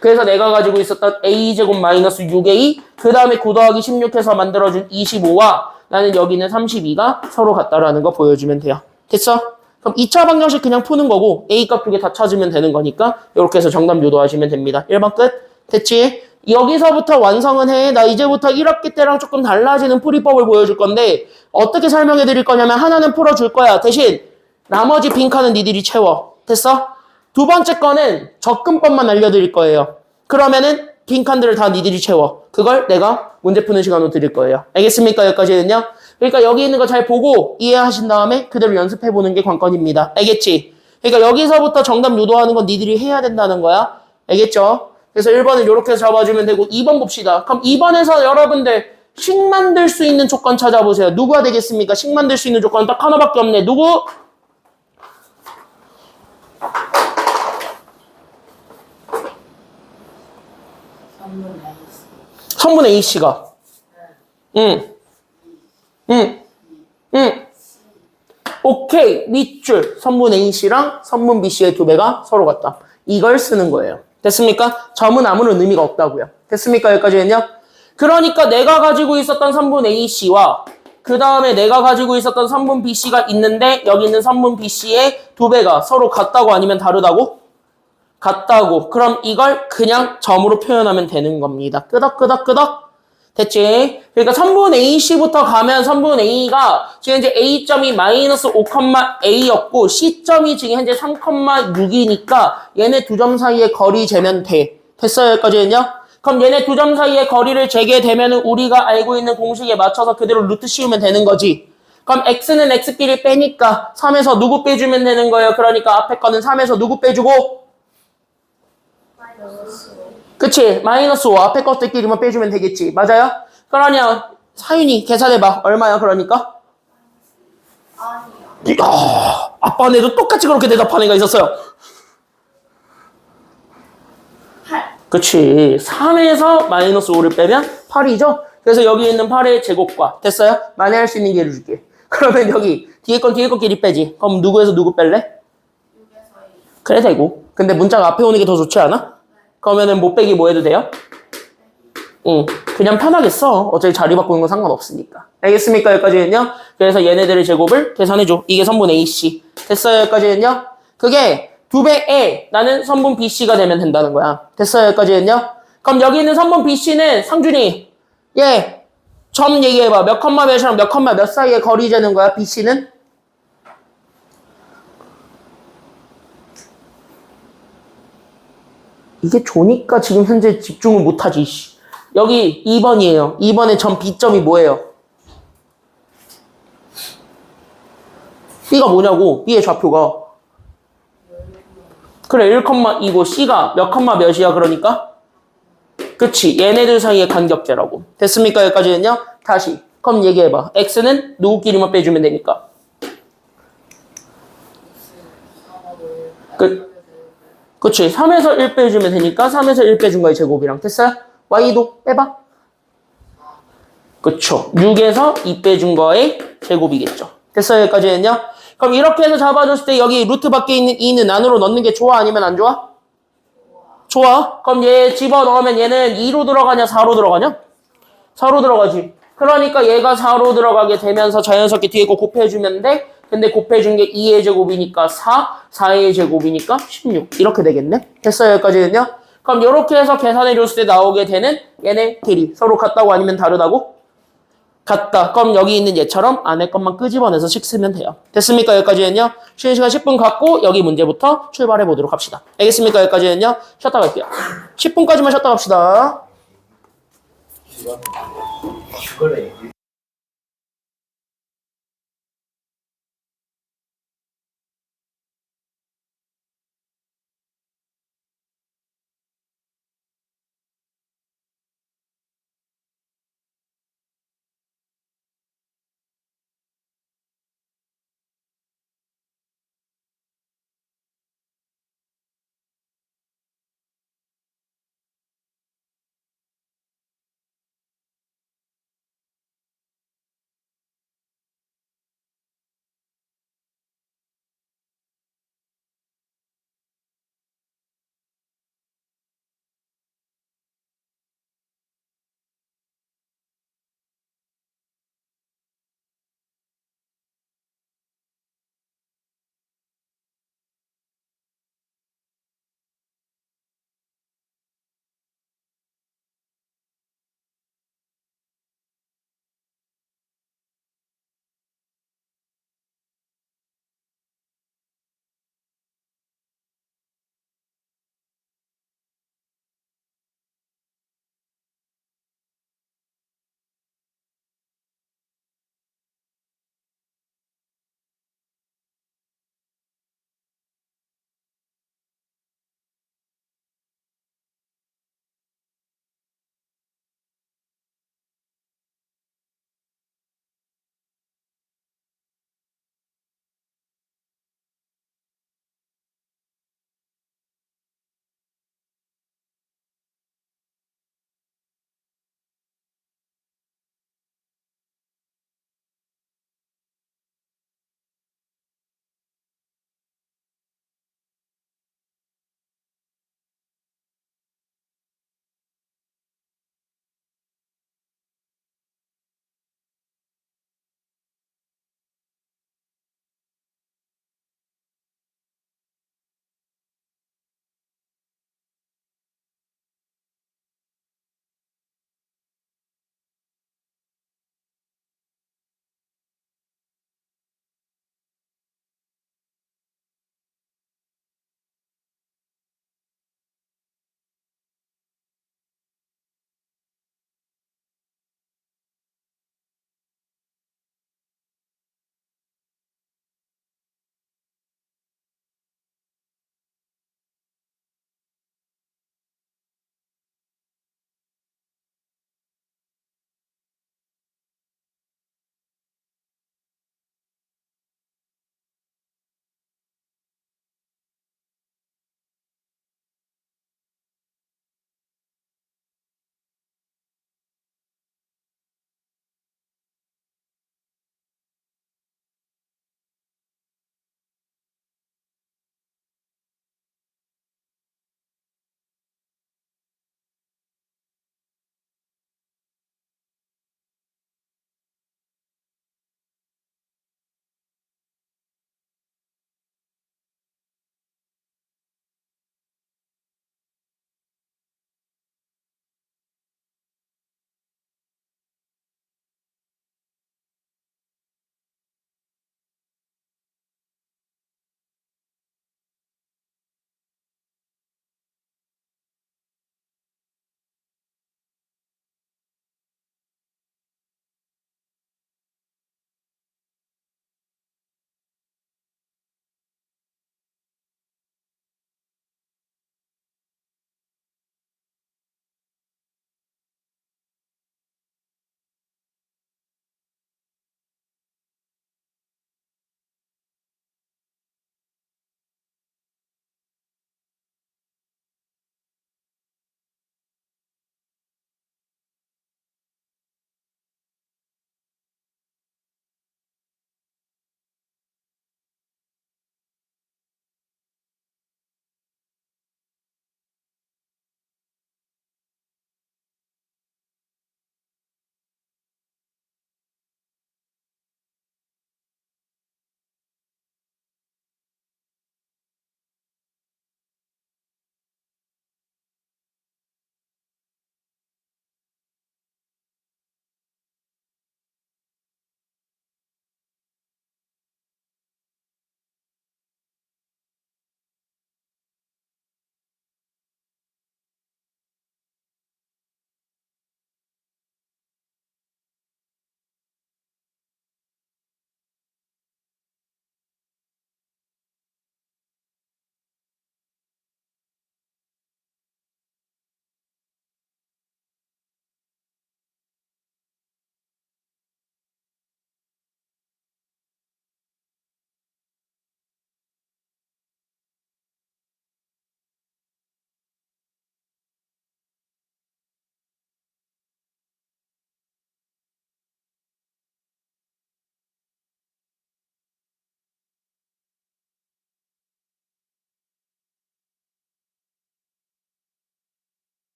그래서 내가 가지고 있었던 a제곱 마이너스 6a 그 다음에 9 더하기 16 해서 만들어준 25와 나는 여기 있는 32가 서로 같다라는 거 보여주면 돼요. 됐어? 그럼 2차 방정식 그냥 푸는 거고 A 값 두 개 다 찾으면 되는 거니까 이렇게 해서 정답 유도하시면 됩니다. 1번 끝. 됐지? 여기서부터 완성은 해. 나 이제부터 1학기 때랑 조금 달라지는 풀이법을 보여줄 건데 어떻게 설명해 드릴 거냐면 하나는 풀어줄 거야. 대신 나머지 빈칸은 니들이 채워. 됐어? 두 번째 거는 접근법만 알려드릴 거예요. 그러면은 빈칸들을 다 니들이 채워. 그걸 내가 문제 푸는 시간으로 드릴 거예요. 알겠습니까? 여기까지는요? 그러니까 여기 있는 거 잘 보고 이해하신 다음에 그대로 연습해보는 게 관건입니다. 알겠지? 그러니까 여기서부터 정답 유도하는 건 니들이 해야 된다는 거야. 알겠죠? 그래서 1번을 이렇게 잡아주면 되고 2번 봅시다. 그럼 2번에서 여러분들 식 만들 수 있는 조건 찾아보세요. 누구가 되겠습니까? 식 만들 수 있는 조건 딱 하나밖에 없네. 누구? 3분 A. 성분 A씨가. 응. 응. 응. 오케이. 밑줄. 선분 A씨랑 선분 B씨의 두 배가 서로 같다. 이걸 쓰는 거예요. 됐습니까? 점은 아무런 의미가 없다고요. 됐습니까? 여기까지는요? 그러니까 내가 가지고 있었던 선분 A씨와 그 다음에 내가 가지고 있었던 선분 B씨가 있는데 여기 있는 선분 B씨의 두 배가 서로 같다고 아니면 다르다고? 같다고. 그럼 이걸 그냥 점으로 표현하면 되는 겁니다. 끄덕끄덕끄덕. 됐지? 그러니까 선분 A씨부터 가면 선분 A가 지금 현재 A점이 마이너스 5,A였고 C점이 지금 현재 3,6이니까 얘네 두 점 사이의 거리 재면 돼. 됐어요? 여기까지는요? 그럼 얘네 두 점 사이의 거리를 재게 되면 우리가 알고 있는 공식에 맞춰서 그대로 루트 씌우면 되는 거지. 그럼 X는 X끼리 빼니까 3에서 누구 빼주면 되는 거예요? 그러니까 앞에 거는 3에서 누구 빼주고 그치? 마이너스 5 앞에 것들끼리만 빼주면 되겠지. 맞아요? 그러냐 사윤이 계산해봐. 얼마야 그러니까? 아니요. 이야, 아빠네도 똑같이 그렇게 대답한 애가 있었어요. 8. 그치. 3에서 마이너스 5를 빼면 8이죠? 그래서 여기 있는 8의 제곱과 됐어요? 만회할 수 있는 예를 줄게. 그러면 여기 뒤에 건 뒤에 것끼리 빼지. 그럼 누구에서 누구 뺄래? 6에서 2. 그래 되고. 근데 문자가 앞에 오는 게 더 좋지 않아? 그러면은 못 빼기 뭐 해도 돼요? 응, 그냥 편하게 써. 어차피 자리 바꾸는 건 상관없으니까. 알겠습니까? 여기까지는요? 그래서 얘네들의 제곱을 계산해줘. 이게 선분 AC. 됐어요? 여기까지는요? 그게 두 배에 나는 선분 BC가 되면 된다는 거야. 됐어요? 여기까지는요? 그럼 여기 있는 선분 BC는 상준이 얘 점 얘기해봐. 몇 컴마 몇이랑 몇 컴마 몇 사이에 거리 재는 거야? BC는? 이게 좋으니까 지금 현재 집중을 못하지. 여기 2번이에요. 2번의 점 B점이 뭐예요? B가 뭐냐고. B의 좌표가. 그래 1,2고 C가 몇 컴마 몇이야 그러니까? 그치. 얘네들 사이의 간격제라고. 됐습니까? 여기까지는요? 다시. 그럼 얘기해봐. X는 누구끼리만 빼주면 되니까. 그치. 3에서 1 빼주면 되니까 3에서 1 빼준 거의 제곱이랑 됐어요? Y도 빼봐. 그쵸. 6에서 2 빼준 거의 제곱이겠죠. 됐어요? 여기까지는요? 그럼 이렇게 해서 잡아줬을 때 여기 루트 밖에 있는 2는 안으로 넣는 게 좋아? 아니면 안 좋아? 좋아. 그럼 얘 집어넣으면 얘는 2로 들어가냐 4로 들어가냐? 4로 들어가지. 그러니까 얘가 4로 들어가게 되면서 자연스럽게 뒤에 거 곱해주면 돼. 근데 곱해준 게 2의 제곱이니까 4, 4의 제곱이니까 16. 이렇게 되겠네. 됐어요? 여기까지는요? 그럼 이렇게 해서 계산해줬을 때 나오게 되는 얘네끼리 서로 같다고 아니면 다르다고? 같다. 그럼 여기 있는 얘처럼 안에 것만 끄집어내서 식 쓰면 돼요. 됐습니까? 여기까지는요? 쉬는 시간 10분 갖고 여기 문제부터 출발해 보도록 합시다. 알겠습니까? 여기까지는요? 쉬었다 갈게요. 10분까지만 쉬었다 갑시다. 그거래.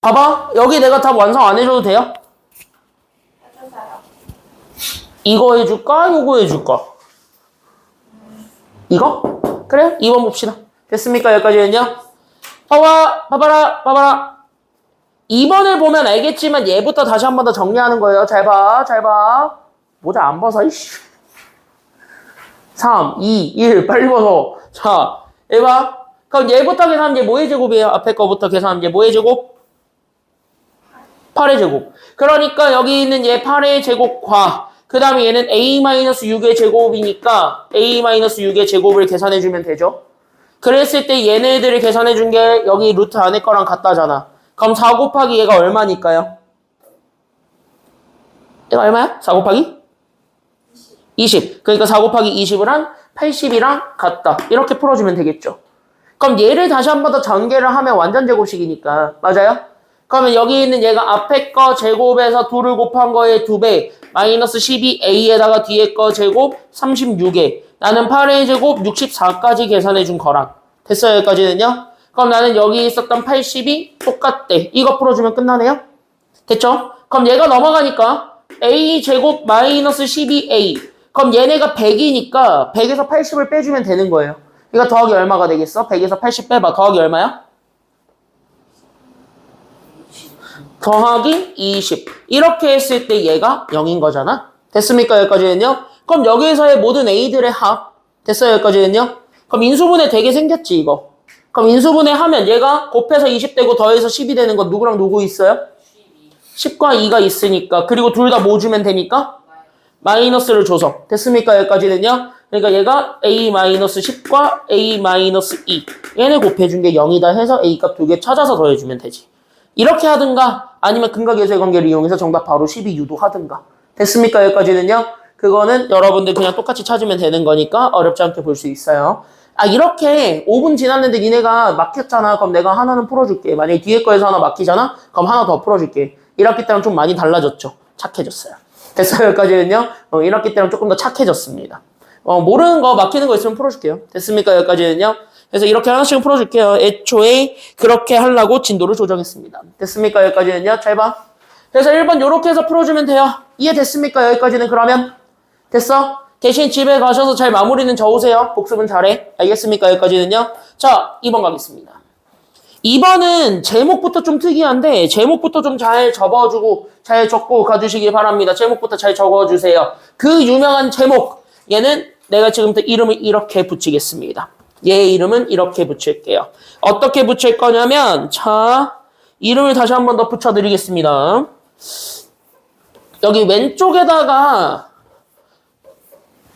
봐봐. 여기 내가 답 완성 안 해줘도 돼요? 해주세요. 이거 해줄까? 이거 해줄까? 이거? 그래? 2번 봅시다. 됐습니까? 여기까지는요? 봐봐라. 2번을 보면 알겠지만 얘부터 다시 한 번 더 정리하는 거예요. 잘 봐. 모자 안 벗어, 이씨. 3, 2, 1, 빨리 벗어. 자, 해봐. 그럼 얘부터 계산하면 얘 뭐의 제곱이에요? 앞에 거부터 계산하면 얘 뭐의 제곱? 8의 제곱. 그러니까 여기 있는 얘 8의 제곱과 그 다음에 얘는 a-6의 제곱이니까 a-6의 제곱을 계산해주면 되죠. 그랬을 때 얘네들을 계산해준 게 여기 루트 안에 거랑 같다잖아. 그럼 4 곱하기 얘가 얼마니까요? 얘가 얼마야? 4 곱하기? 20. 그러니까 4 곱하기 20을 한 80이랑 같다. 이렇게 풀어주면 되겠죠. 그럼 얘를 다시 한 번 더 전개를 하면 완전 제곱식이니까. 맞아요? 그러면 여기 있는 얘가 앞에 거 제곱에서 2를 곱한 거에 2배 마이너스 12a에다가 뒤에 거 제곱 36에 나는 8의 제곱 64까지 계산해 준 거랑 됐어요. 여기까지는요. 그럼 나는 여기 있었던 80이 똑같대. 이거 풀어주면 끝나네요. 됐죠? 그럼 얘가 넘어가니까 a 제곱 마이너스 12a 그럼 얘네가 100이니까 100에서 80을 빼주면 되는 거예요. 이거 더하기 얼마가 되겠어? 100에서 80 빼봐. 더하기 얼마야? 더하기 20. 이렇게 했을 때 얘가 0인 거잖아. 됐습니까? 여기까지는요. 그럼 여기서의 모든 a들의 합. 됐어요? 여기까지는요. 그럼 인수분해 되게 생겼지 이거. 그럼 인수분해 하면 얘가 곱해서 20 되고 더해서 10이 되는 건 누구랑 누구 있어요? 10과 2가 있으니까. 그리고 둘 다 뭐 주면 되니까? 마이너스를 줘서. 됐습니까? 여기까지는요. 그러니까 얘가 a-10과 a-2 얘네 곱해준 게 0이다 해서 a 값 2개 찾아서 더해주면 되지. 이렇게 하든가 아니면 근각예수의 관계를 이용해서 정답 바로 12 유도하든가. 됐습니까? 여기까지는요. 그거는 여러분들 그냥 똑같이 찾으면 되는 거니까 어렵지 않게 볼 수 있어요. 아 이렇게 5분 지났는데 니네가 막혔잖아. 그럼 내가 하나는 풀어줄게. 만약에 뒤에 거에서 하나 막히잖아. 그럼 하나 더 풀어줄게. 1학기 때랑 좀 많이 달라졌죠. 착해졌어요. 됐어요? 여기까지는요. 1학기 때랑 조금 더 착해졌습니다. 모르는 거 막히는 거 있으면 풀어줄게요. 됐습니까? 여기까지는요. 그래서 이렇게 하나씩은 풀어줄게요. 애초에 그렇게 하려고 진도를 조정했습니다. 됐습니까? 여기까지는요. 잘 봐. 그래서 1번 요렇게 해서 풀어주면 돼요. 이해됐습니까? 여기까지는 그러면? 됐어? 대신 집에 가셔서 잘 마무리는 적으세요. 복습은 잘해. 알겠습니까? 여기까지는요. 자, 2번 가겠습니다. 2번은 제목부터 좀 특이한데 제목부터 좀 잘 접어주고 잘 적고 가주시기 바랍니다. 제목부터 잘 적어주세요. 그 유명한 제목. 얘는 내가 지금부터 이름을 이렇게 붙이겠습니다. 얘 이름은 이렇게 붙일게요. 어떻게 붙일 거냐면 자 이름을 다시 한 번 더 붙여드리겠습니다. 여기 왼쪽에다가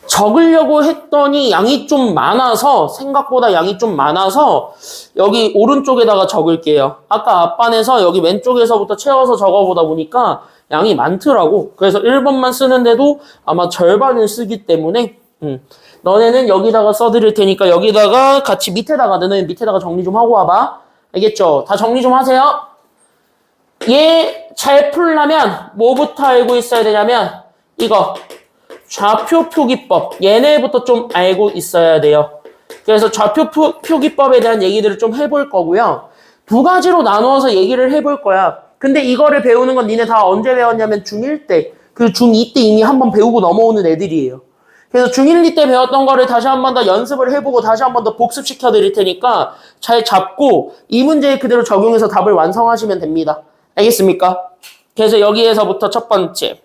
적으려고 했더니 양이 좀 많아서 생각보다 양이 좀 많아서 여기 오른쪽에다가 적을게요. 아까 앞반에서 여기 왼쪽에서부터 채워서 적어보다 보니까 양이 많더라고. 그래서 1번만 쓰는데도 아마 절반을 쓰기 때문에 너네는 여기다가 써드릴 테니까 여기다가 같이 밑에다가 너네 밑에다가 정리 좀 하고 와봐. 알겠죠? 다 정리 좀 하세요. 얘 잘 풀려면 뭐부터 알고 있어야 되냐면 이거 좌표 표기법 얘네부터 좀 알고 있어야 돼요. 그래서 좌표 표기법에 대한 얘기들을 좀 해볼 거고요. 두 가지로 나누어서 얘기를 해볼 거야. 근데 이거를 배우는 건 니네 다 언제 배웠냐면 중1 때, 그 중2 때 이미 한번 배우고 넘어오는 애들이에요. 그래서 중1, 2 때 배웠던 거를 다시 한 번 더 연습을 해보고 다시 한 번 더 복습시켜 드릴 테니까 잘 잡고 이 문제에 그대로 적용해서 답을 완성하시면 됩니다. 알겠습니까? 그래서 여기에서부터 첫 번째.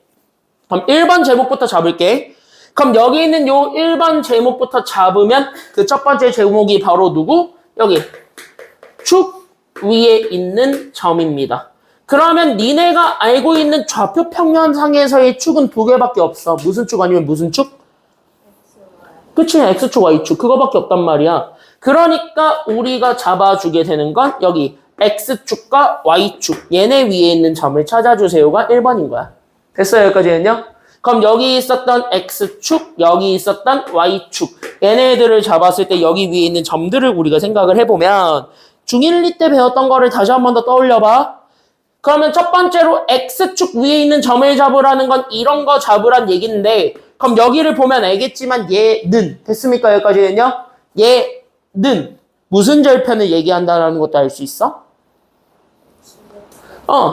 그럼 1번 제목부터 잡을게. 그럼 여기 있는 요 1번 제목부터 잡으면 그 첫 번째 제목이 바로 누구? 여기 축 위에 있는 점입니다. 그러면 니네가 알고 있는 좌표 평면상에서의 축은 두 개밖에 없어. 무슨 축 아니면 무슨 축? 그치? X축, Y축. 그거밖에 없단 말이야. 그러니까 우리가 잡아주게 되는 건 여기 X축과 Y축. 얘네 위에 있는 점을 찾아주세요가 1번인 거야. 됐어요? 여기까지는요? 그럼 여기 있었던 X축, 여기 있었던 Y축. 얘네들을 잡았을 때 여기 위에 있는 점들을 우리가 생각을 해보면 중1, 2 때 배웠던 거를 다시 한 번 더 떠올려봐. 그러면 첫 번째로 X축 위에 있는 점을 잡으라는 건 이런 거 잡으란 얘기인데 그럼 여기를 보면 알겠지만 얘는 됐습니까? 여기까지는요? 얘는 무슨 절편을 얘기한다는 것도 알 수 있어?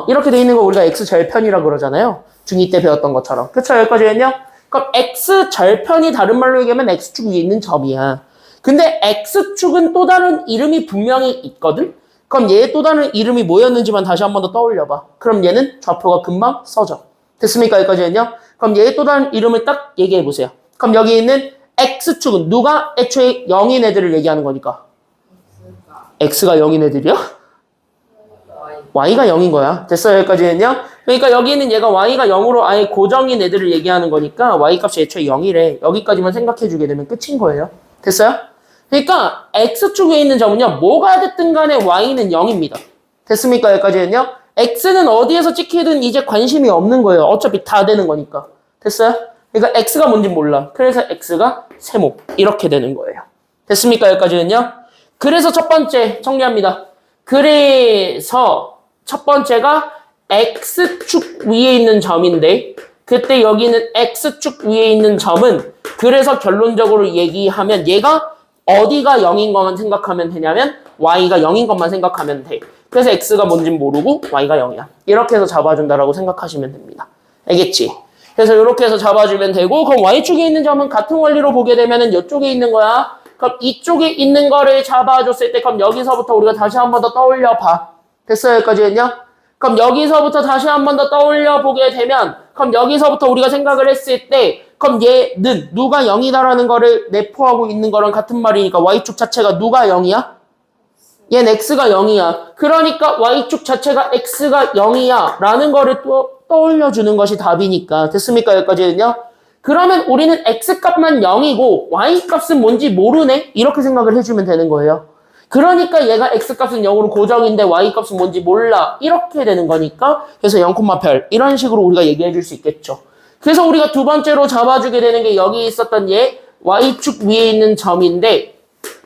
이렇게 돼 있는 거 우리가 x절편이라고 그러잖아요. 중2 때 배웠던 것처럼. 그쵸? 여기까지는요? 그럼 x절편이 다른 말로 얘기하면 x축 위에 있는 점이야. 근데 x축은 또 다른 이름이 분명히 있거든? 그럼 얘 또 다른 이름이 뭐였는지만 다시 한 번 더 떠올려봐. 그럼 얘는 좌표가 금방 써져. 됐습니까? 여기까지는요? 그럼 얘 또 다른 이름을 딱 얘기해 보세요. 그럼 여기 있는 x축은 누가 애초에 0인 애들을 얘기하는 거니까? x가 0인 애들이요? y가 0인 거야. 됐어요? 여기까지는요? 그러니까 여기 있는 얘가 y가 0으로 아예 고정인 애들을 얘기하는 거니까 y 값이 애초에 0이래. 여기까지만 생각해 주게 되면 끝인 거예요. 됐어요? 그러니까 x축에 있는 점은요. 뭐가 됐든 간에 y는 0입니다. 됐습니까? 여기까지는요? x는 어디에서 찍히든 이제 관심이 없는 거예요. 어차피 다 되는 거니까. 됐어요? 그러니까 x가 뭔지 몰라. 그래서 x가 세모. 이렇게 되는 거예요. 됐습니까? 여기까지는요? 그래서 첫 번째 정리합니다. 그래서 첫 번째가 x축 위에 있는 점인데 그때 여기는 x축 위에 있는 점은 그래서 결론적으로 얘기하면 얘가 어디가 0인 것만 생각하면 되냐면 y가 0인 것만 생각하면 돼. 그래서 x가 뭔진 모르고 y가 0이야. 이렇게 해서 잡아준다라고 생각하시면 됩니다. 알겠지? 그래서 이렇게 해서 잡아주면 되고 그럼 y축에 있는 점은 같은 원리로 보게 되면은 이쪽에 있는 거야. 그럼 이쪽에 있는 거를 잡아줬을 때 그럼 여기서부터 우리가 다시 한 번 더 떠올려 봐. 됐어요? 여기까지는요? 그럼 여기서부터 다시 한 번 더 떠올려 보게 되면 그럼 여기서부터 우리가 생각을 했을 때 그럼 얘는 누가 0이다라는 거를 내포하고 있는 거랑 같은 말이니까 y축 자체가 누가 0이야? 얘는 x가 0이야. 그러니까 y축 자체가 x가 0이야 라는 거를 또 떠올려주는 것이 답이니까. 됐습니까? 여기까지는요? 그러면 우리는 x값만 0이고 y값은 뭔지 모르네? 이렇게 생각을 해주면 되는 거예요. 그러니까 얘가 x값은 0으로 고정인데 y값은 뭔지 몰라. 이렇게 되는 거니까 그래서 0,별 이런 식으로 우리가 얘기해 줄 수 있겠죠. 그래서 우리가 두 번째로 잡아주게 되는 게 여기 있었던 얘 y축 위에 있는 점인데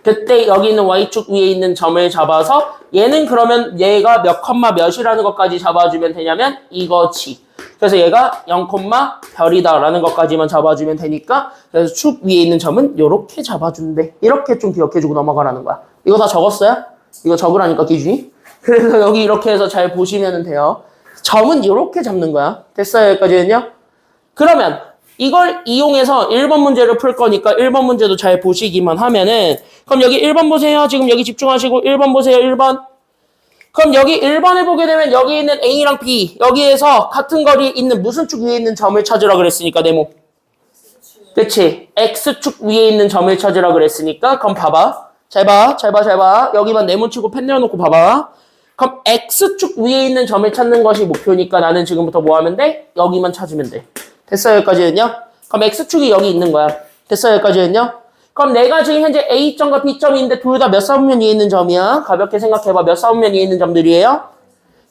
그때 여기 있는 y축 위에 있는 점을 잡아서 얘는 그러면 얘가 몇 컴마 몇이라는 것까지 잡아주면 되냐면 이거지. 그래서 얘가 0, 별이다 라는 것까지만 잡아주면 되니까 그래서 축 위에 있는 점은 이렇게 잡아준대. 이렇게 좀 기억해주고 넘어가라는 거야. 이거 다 적었어요? 이거 적으라니까 기준이. 그래서 여기 이렇게 해서 잘 보시면 돼요. 점은 이렇게 잡는 거야. 됐어요? 여기까지는요? 그러면 이걸 이용해서 1번 문제를 풀 거니까 1번 문제도 잘 보시기만 하면은 그럼 여기 1번 보세요. 지금 여기 집중하시고 1번 보세요. 1번. 그럼 여기 1번을 보게 되면 여기 있는 A랑 B 여기에서 같은 거리에 있는 무슨 축 위에 있는 점을 찾으라 그랬으니까 네모. 그치? X축 위에 있는 점을 찾으라 그랬으니까 그럼 봐봐. 잘 봐. 여기만 네모 치고 펜 내어놓고 봐봐. 그럼 X축 위에 있는 점을 찾는 것이 목표니까 나는 지금부터 뭐 하면 돼? 여기만 찾으면 돼. 됐어요? 여기까지는요? 그럼 X축이 여기 있는 거야. 됐어요? 여기까지는요? 그럼 내가 지금 현재 A점과 B점이 있는데 둘 다 몇 사분면 위에 있는 점이야? 가볍게 생각해봐. 몇 사분면 위에 있는 점들이에요?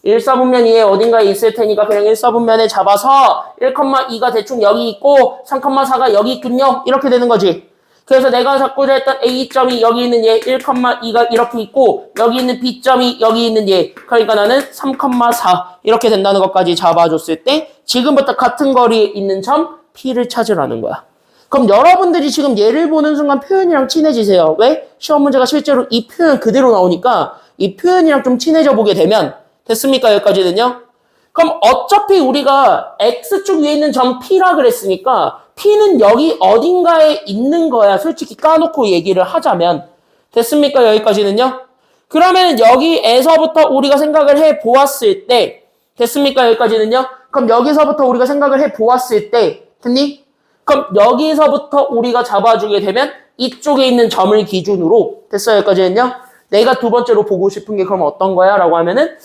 1사분면 위에 어딘가에 있을 테니까 그냥 1사분면에 잡아서 1,2가 대충 여기 있고 3,4가 여기 있군요. 이렇게 되는 거지. 그래서 내가 잡고자 했던 A점이 여기 있는 얘 1,2가 이렇게 있고 여기 있는 B점이 여기 있는 얘 그러니까 나는 3,4 이렇게 된다는 것까지 잡아줬을 때 지금부터 같은 거리에 있는 점 P를 찾으라는 거야. 그럼 여러분들이 지금 얘를 보는 순간 표현이랑 친해지세요. 왜? 시험 문제가 실제로 이 표현 그대로 나오니까 이 표현이랑 좀 친해져 보게 되면 됐습니까? 여기까지는요? 그럼 어차피 우리가 X축 위에 있는 점 P라 그랬으니까 P는 여기 어딘가에 있는 거야. 솔직히 까놓고 얘기를 하자면. 됐습니까? 여기까지는요? 그러면 여기에서부터 우리가 생각을 해 보았을 때 됐습니까? 여기까지는요? 그럼 여기서부터 우리가 생각을 해 보았을 때 됐니? 그럼 여기서부터 우리가 잡아주게 되면 이쪽에 있는 점을 기준으로 됐어요? 여기까지는요? 내가 두 번째로 보고 싶은 게 그럼 어떤 거야? 라고 하면은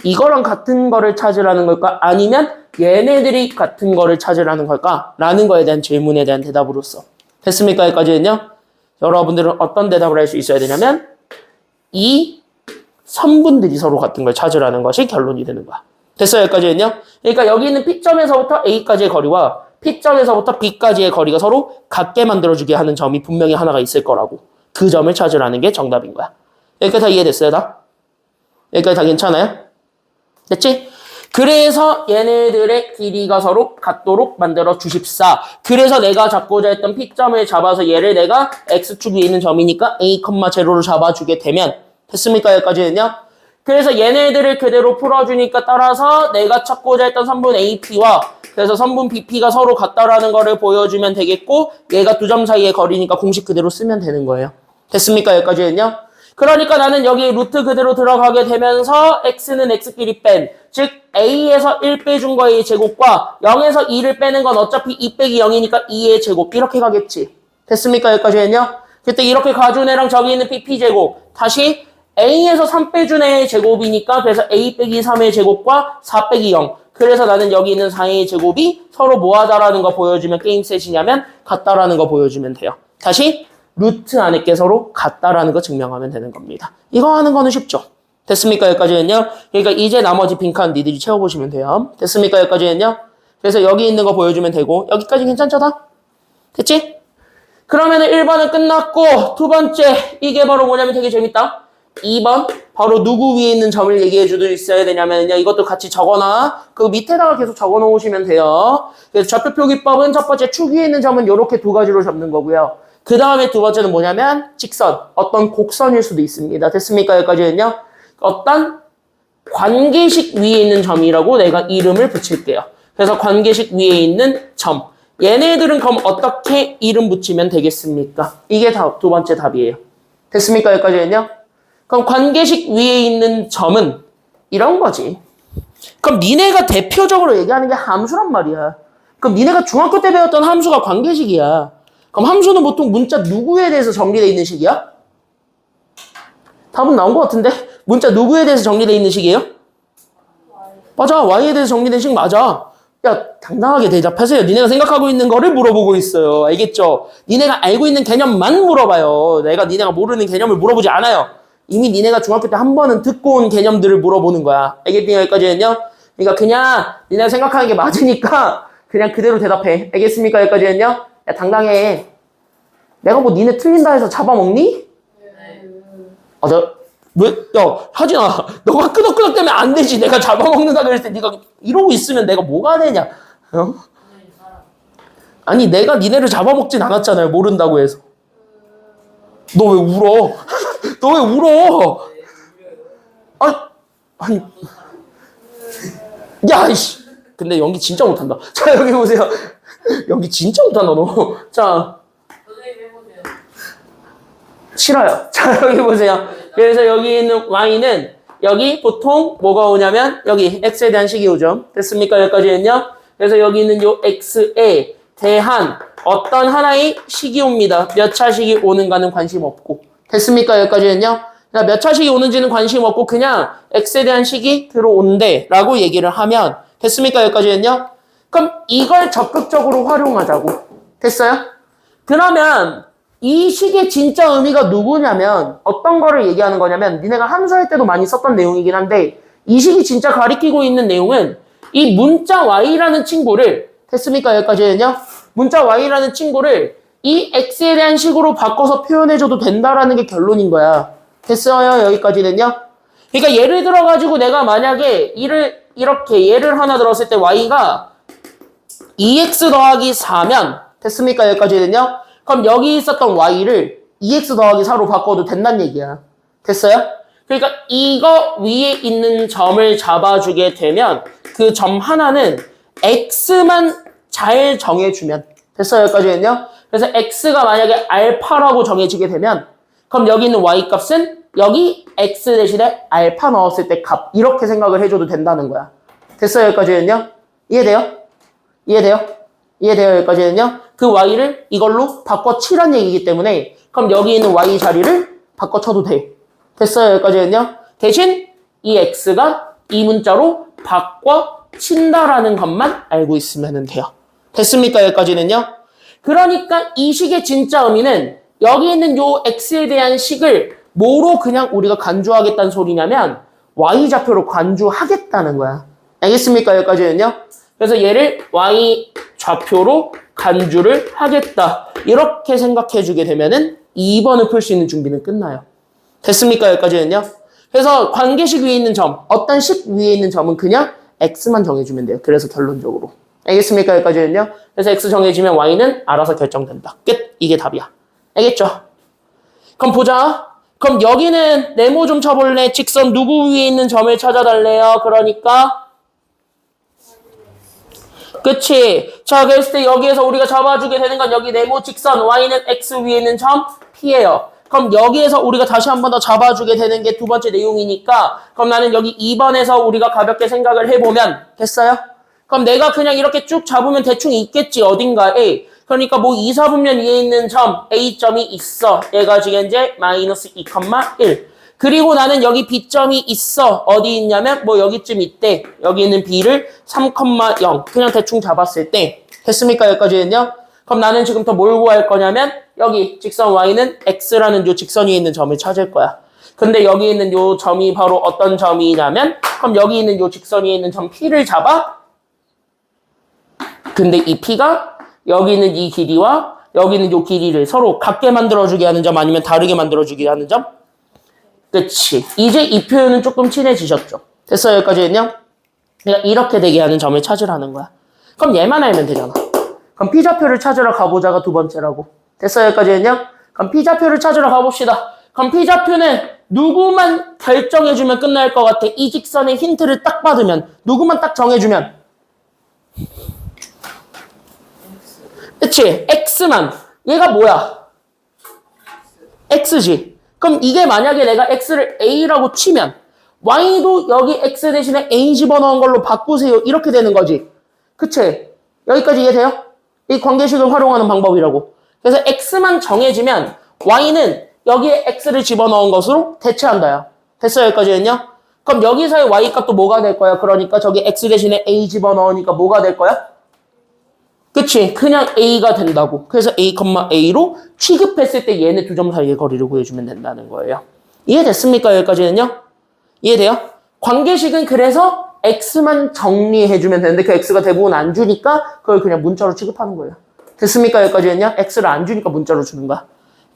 이거랑 같은 거를 찾으라는 걸까? 아니면 얘네들이 같은 거를 찾으라는 걸까? 라는 거에 대한 질문에 대한 대답으로서. 됐습니까? 여기까지는요? 여러분들은 어떤 대답을 할 수 있어야 되냐면 이 선분들이 서로 같은 걸 찾으라는 것이 결론이 되는 거야. 됐어요? 여기까지는요? 그러니까 여기 있는 P점에서부터 A까지의 거리와 P점에서부터 B까지의 거리가 서로 같게 만들어주게 하는 점이 분명히 하나가 있을 거라고. 그 점을 찾으라는 게 정답인 거야. 여기까지 다 이해됐어요? 다? 여기까지 다 괜찮아요? 됐지? 그래서 얘네들의 길이가 서로 같도록 만들어 주십사. 그래서 내가 잡고자 했던 P점을 잡아서 얘를 내가 X축 위에 있는 점이니까 A, 0를 잡아주게 되면 됐습니까? 여기까지는요? 그래서 얘네들을 그대로 풀어주니까 따라서 내가 찾고자 했던 선분 AP와 그래서 선분 BP가 서로 같다라는 거를 보여주면 되겠고 얘가 두 점 사이의 거리니까 공식 그대로 쓰면 되는 거예요. 됐습니까? 여기까지는요? 그러니까 나는 여기 루트 그대로 들어가게 되면서 x는 x끼리 뺀, 즉 a에서 1 빼준 거의 제곱과 0에서 2를 빼는 건 어차피 2 빼기 0이니까 2의 제곱 이렇게 가겠지. 됐습니까? 여기까지는요? 그때 이렇게 가준 애랑 저기 있는 pp제곱 다시 a에서 3 빼준 애의 제곱이니까 그래서 a 빼기 3의 제곱과 4 빼기 0 그래서 나는 여기 있는 4의 제곱이 서로 뭐하다라는 거 보여주면 게임 셋이냐면 같다라는 거 보여주면 돼요. 다시 루트 안에 게 서로 같다라는 거 증명하면 되는 겁니다. 이거 하는 거는 쉽죠? 됐습니까? 여기까지는요? 그러니까 이제 나머지 빈칸 니들이 채워보시면 돼요. 됐습니까? 여기까지는요? 그래서 여기 있는 거 보여주면 되고 여기까지 괜찮죠 다? 됐지? 그러면은 1번은 끝났고 두 번째 이게 바로 뭐냐면 되게 재밌다. 2번 바로 누구 위에 있는 점을 얘기해 주도 있어야 되냐면요. 이것도 같이 적어놔. 그 밑에다가 계속 적어 놓으시면 돼요. 그래서 좌표표기법은 첫 번째 축 위에 있는 점은 이렇게 두 가지로 잡는 거고요. 그 다음에 두 번째는 뭐냐면 직선, 어떤 곡선일 수도 있습니다. 됐습니까? 여기까지는요. 어떤 관계식 위에 있는 점이라고 내가 이름을 붙일게요. 그래서 관계식 위에 있는 점. 얘네들은 그럼 어떻게 이름 붙이면 되겠습니까? 이게 다 두 번째 답이에요. 됐습니까? 여기까지는요. 그럼 관계식 위에 있는 점은 이런 거지. 그럼 니네가 대표적으로 얘기하는 게 함수란 말이야. 그럼 니네가 중학교 때 배웠던 함수가 관계식이야. 그럼 함수는 보통 문자 누구에 대해서 정리되어 있는 식이야? 답은 나온 것 같은데? 문자 누구에 대해서 정리되어 있는 식이에요? 맞아. y에 대해서 정리된 식 맞아. 야, 당당하게 대답하세요. 니네가 생각하고 있는 거를 물어보고 있어요. 알겠죠? 니네가 알고 있는 개념만 물어봐요. 내가 니네가 모르는 개념을 물어보지 않아요. 이미 니네가 중학교 때 한 번은 듣고 온 개념들을 물어보는 거야. 알겠니? 여기까지는요? 그러니까 그냥 니네가 생각하는 게 맞으니까 그냥 그대로 대답해. 알겠습니까? 여기까지는요? 야, 당당해. 내가 뭐 니네 틀린다 해서 잡아먹니? 아, 왜? 야, 하진아, 너가 끄덕끄덕 대면 안 되지. 내가 잡아먹는다 그랬을 때 네가 이러고 있으면 내가 뭐가 되냐? 어? 아니, 내가 니네를 잡아먹진 않았잖아요. 모른다고 해서. 너 왜 울어? 너 왜 울어? 아니. 야, 이씨. 근데 연기 진짜 못한다. 자, 여기 보세요. 연기 진짜 못한다, 너. 자. 선생님 해보세요. 싫어요. 자, 여기 보세요. 그래서 여기 있는 y는 여기 보통 뭐가 오냐면 여기 x에 대한 식이 오죠. 됐습니까? 여기까지는요. 그래서 여기 있는 요 x에 대한 어떤 하나의 식이 옵니다. 몇 차식이 오는가는 관심 없고. 됐습니까? 여기까지는요. 몇 차식이 오는지는 관심 없고 그냥 x에 대한 식이 들어온대 라고 얘기를 하면 됐습니까? 여기까지는요. 그럼 이걸 적극적으로 활용하자고. 됐어요? 그러면 이 식의 진짜 의미가 누구냐면 어떤 거를 얘기하는 거냐면 니네가 함수할 때도 많이 썼던 내용이긴 한데 이 식이 진짜 가리키고 있는 내용은 이 문자 y라는 친구를 됐습니까? 여기까지는요. 문자 y라는 친구를 이 x에 대한 식으로 바꿔서 표현해줘도 된다라는 게 결론인 거야. 됐어요? 여기까지는요. 그러니까 예를 들어가지고 내가 만약에 이렇게 예를 하나 들었을 때 y가 2x 더하기 4면 됐습니까? 여기까지는요. 그럼 여기 있었던 y를 2x 더하기 4로 바꿔도 된다는 얘기야. 됐어요? 그러니까 이거 위에 있는 점을 잡아주게 되면 그 점 하나는 x만 잘 정해주면 됐어요? 여기까지는요. 그래서 x가 만약에 알파라고 정해지게 되면 그럼 여기 있는 y 값은 여기 x 대신에 알파 넣었을 때 값 이렇게 생각을 해줘도 된다는 거야. 됐어요? 여기까지는요. 이해돼요? 이해돼요? 이해돼요? 여기까지는요. 그 y를 이걸로 바꿔치란 얘기이기 때문에 그럼 여기 있는 y 자리를 바꿔쳐도 돼. 됐어요? 여기까지는요. 대신 이 x가 이 문자로 바꿔친다라는 것만 알고 있으면 돼요. 됐습니까? 여기까지는요. 그러니까 이 식의 진짜 의미는 여기 있는 요 x에 대한 식을 뭐로 그냥 우리가 간주하겠다는 소리냐면 y좌표로 간주하겠다는 거야. 알겠습니까? 여기까지는요. 그래서 얘를 y좌표로 간주를 하겠다. 이렇게 생각해 주게 되면은 2번을 풀 수 있는 준비는 끝나요. 됐습니까? 여기까지는요. 그래서 관계식 위에 있는 점, 어떤 식 위에 있는 점은 그냥 x만 정해주면 돼요. 그래서 결론적으로. 알겠습니까? 여기까지는요. 그래서 x 정해지면 y는 알아서 결정된다. 끝. 이게 답이야. 알겠죠? 그럼 보자. 그럼 여기는 네모 좀 쳐볼래? 직선 누구 위에 있는 점을 찾아달래요? 그러니까 그치? 자, 그랬을 때 여기에서 우리가 잡아주게 되는 건 여기 네모 직선 y는 x 위에 있는 점 p예요. 그럼 여기에서 우리가 다시 한 번 더 잡아주게 되는 게 두 번째 내용이니까 그럼 나는 여기 2번에서 우리가 가볍게 생각을 해보면 됐어요? 그럼 내가 그냥 이렇게 쭉 잡으면 대충 있겠지 어딘가에. 그러니까 뭐 2, 4분면 위에 있는 점 A점이 있어. 얘가 지금 이제 마이너스 2,1. 그리고 나는 여기 B점이 있어. 어디 있냐면 뭐 여기쯤 있대. 여기 있는 B를 3,0. 그냥 대충 잡았을 때 됐습니까? 여기까지는요. 그럼 나는 지금부터 뭘 구할 거냐면 여기 직선 Y는 X라는 요 직선 위에 있는 점을 찾을 거야. 근데 여기 있는 요 점이 바로 어떤 점이냐면 그럼 여기 있는 요 직선 위에 있는 점 P를 잡아. 근데 이 P가 여기 있는 이 길이와 여기 있는 요 길이를 서로 같게 만들어주게 하는 점 아니면 다르게 만들어주게 하는 점? 그치. 이제 이 표현은 조금 친해지셨죠? 됐어요? 여기까지는요? 그러니까 이렇게 되게 하는 점을 찾으라는 거야. 그럼 얘만 알면 되잖아. 그럼 P좌표를 찾으러 가보자가 두 번째라고. 됐어요? 여기까지는요? 그럼 P좌표를 찾으러 가봅시다. 그럼 P좌표는 누구만 결정해주면 끝날 것 같아. 이 직선의 힌트를 딱 받으면 누구만 딱 정해주면 그치? X만. 얘가 뭐야? X지. 그럼 이게 만약에 내가 X를 A라고 치면 Y도 여기 X 대신에 A 집어넣은 걸로 바꾸세요. 이렇게 되는 거지. 그치? 여기까지 이해돼요? 이 관계식을 활용하는 방법이라고. 그래서 X만 정해지면 Y는 여기에 X를 집어넣은 것으로 대체한다요. 됐어요? 여기까지는요? 그럼 여기서의 Y 값도 뭐가 될 거야? 그러니까 저기 X 대신에 A 집어넣으니까 뭐가 될 거야? 그치? 그냥 A가 된다고. 그래서 A, A로 취급했을 때 얘네 두 점 사이의 거리를 구해주면 된다는 거예요. 이해됐습니까? 여기까지는요? 이해돼요? 관계식은 그래서 X만 정리해주면 되는데 그 X가 대부분 안 주니까 그걸 그냥 문자로 취급하는 거예요. 됐습니까? 여기까지는요? X를 안 주니까 문자로 주는 거야.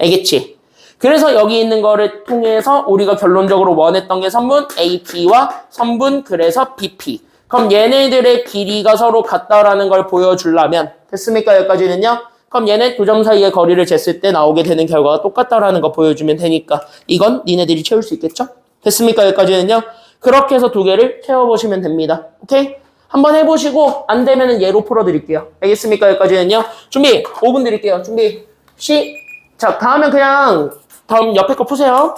알겠지? 그래서 여기 있는 거를 통해서 우리가 결론적으로 원했던 게 선분 AP와 선분 그래서 BP. 그럼 얘네들의 길이가 서로 같다라는 걸 보여주려면 됐습니까? 여기까지는요? 그럼 얘네 두 점 사이의 거리를 쟀을 때 나오게 되는 결과가 똑같다라는 거 보여주면 되니까 이건 니네들이 채울 수 있겠죠? 됐습니까? 여기까지는요? 그렇게 해서 두 개를 채워보시면 됩니다. 오케이? 한번 해보시고 안 되면은 얘로 풀어드릴게요. 알겠습니까? 여기까지는요? 준비 5분 드릴게요. 준비 자, 다음엔 그냥 다음 옆에 거 푸세요.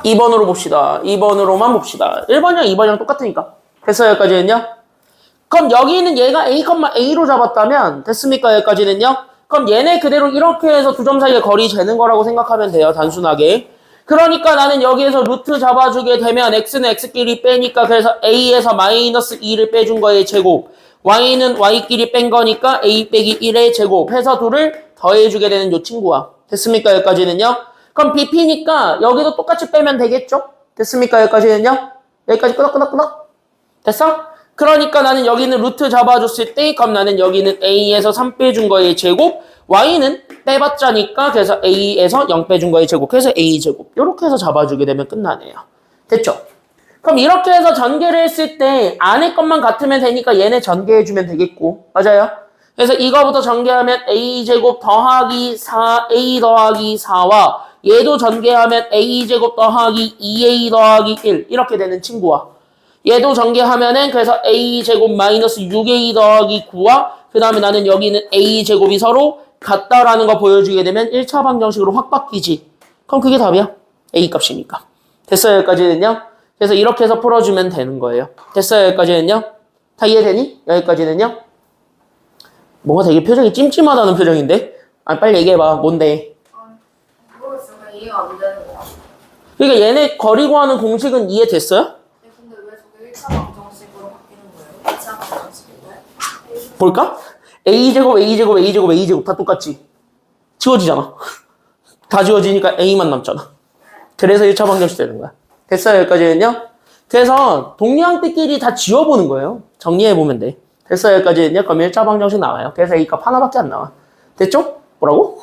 2번으로 봅시다. 2번으로만 봅시다. 1번이랑 2번이랑 똑같으니까. 됐어요, 여기까지는요? 그럼 여기는 얘가 A, A로 잡았다면, 됐습니까, 여기까지는요? 그럼 얘네 그대로 이렇게 해서 두 점 사이의 거리 재는 거라고 생각하면 돼요, 단순하게. 그러니까 나는 여기에서 루트 잡아주게 되면 x는 x끼리 빼니까 그래서 a에서 마이너스 2를 빼준 거의 제곱, y는 y끼리 뺀 거니까 a 빼기 1의 제곱 해서 둘을 더해주게 되는 요 친구야. 됐습니까, 여기까지는요? 그럼 bp니까 여기도 똑같이 빼면 되겠죠? 됐습니까, 여기까지는요? 여기까지 끄덕끄덕끄덕. 됐어? 그러니까 나는 여기는 루트 잡아줬을 때 그럼 나는 여기는 a에서 3 빼준 거의 제곱, y는 빼봤자니까 그래서 a에서 0 빼준 거의 제곱, 그래서 a제곱. 이렇게 해서 잡아주게 되면 끝나네요. 됐죠? 그럼 이렇게 해서 전개를 했을 때 안에 것만 같으면 되니까 얘네 전개해주면 되겠고, 맞아요? 그래서 이거부터 전개하면 a제곱 더하기 4a 더하기 4와 얘도 전개하면 a제곱 더하기 2a 더하기 1 이렇게 되는 친구와 얘도 전개하면은 그래서 a제곱 마이너스 6a 더하기 9와 그 다음에 나는 여기는 a제곱이 서로 같다라는 거 보여주게 되면 1차 방정식으로 확 바뀌지. 그럼 그게 답이야. a 값이니까. 됐어요, 여기까지는요? 그래서 이렇게 해서 풀어주면 되는 거예요. 됐어요, 여기까지는요? 다 이해되니? 여기까지는요? 뭔가 되게 표정이 찜찜하다는 표정인데? 아, 빨리 얘기해봐. 뭔데? 모르겠어요. 이해가 안 되는 거야. 그러니까 얘네 거리 구하는 공식은 이해됐어요? 근데 왜 저게 1차 방정식으로 바뀌는 거예요? 2차 방정식인데? 볼까? a제곱, a제곱, a제곱, a제곱 다 똑같지? 지워지잖아. 다 지워지니까 a만 남잖아. 그래서 1차 방정식 되는 거야. 됐어요, 여기까지는요? 그래서 동량끼리 다 지워보는 거예요. 정리해보면 돼. 됐어요, 여기까지는요? 그럼 1차 방정식 나와요. 그래서 a 값 하나밖에 안 나와. 됐죠? 뭐라고?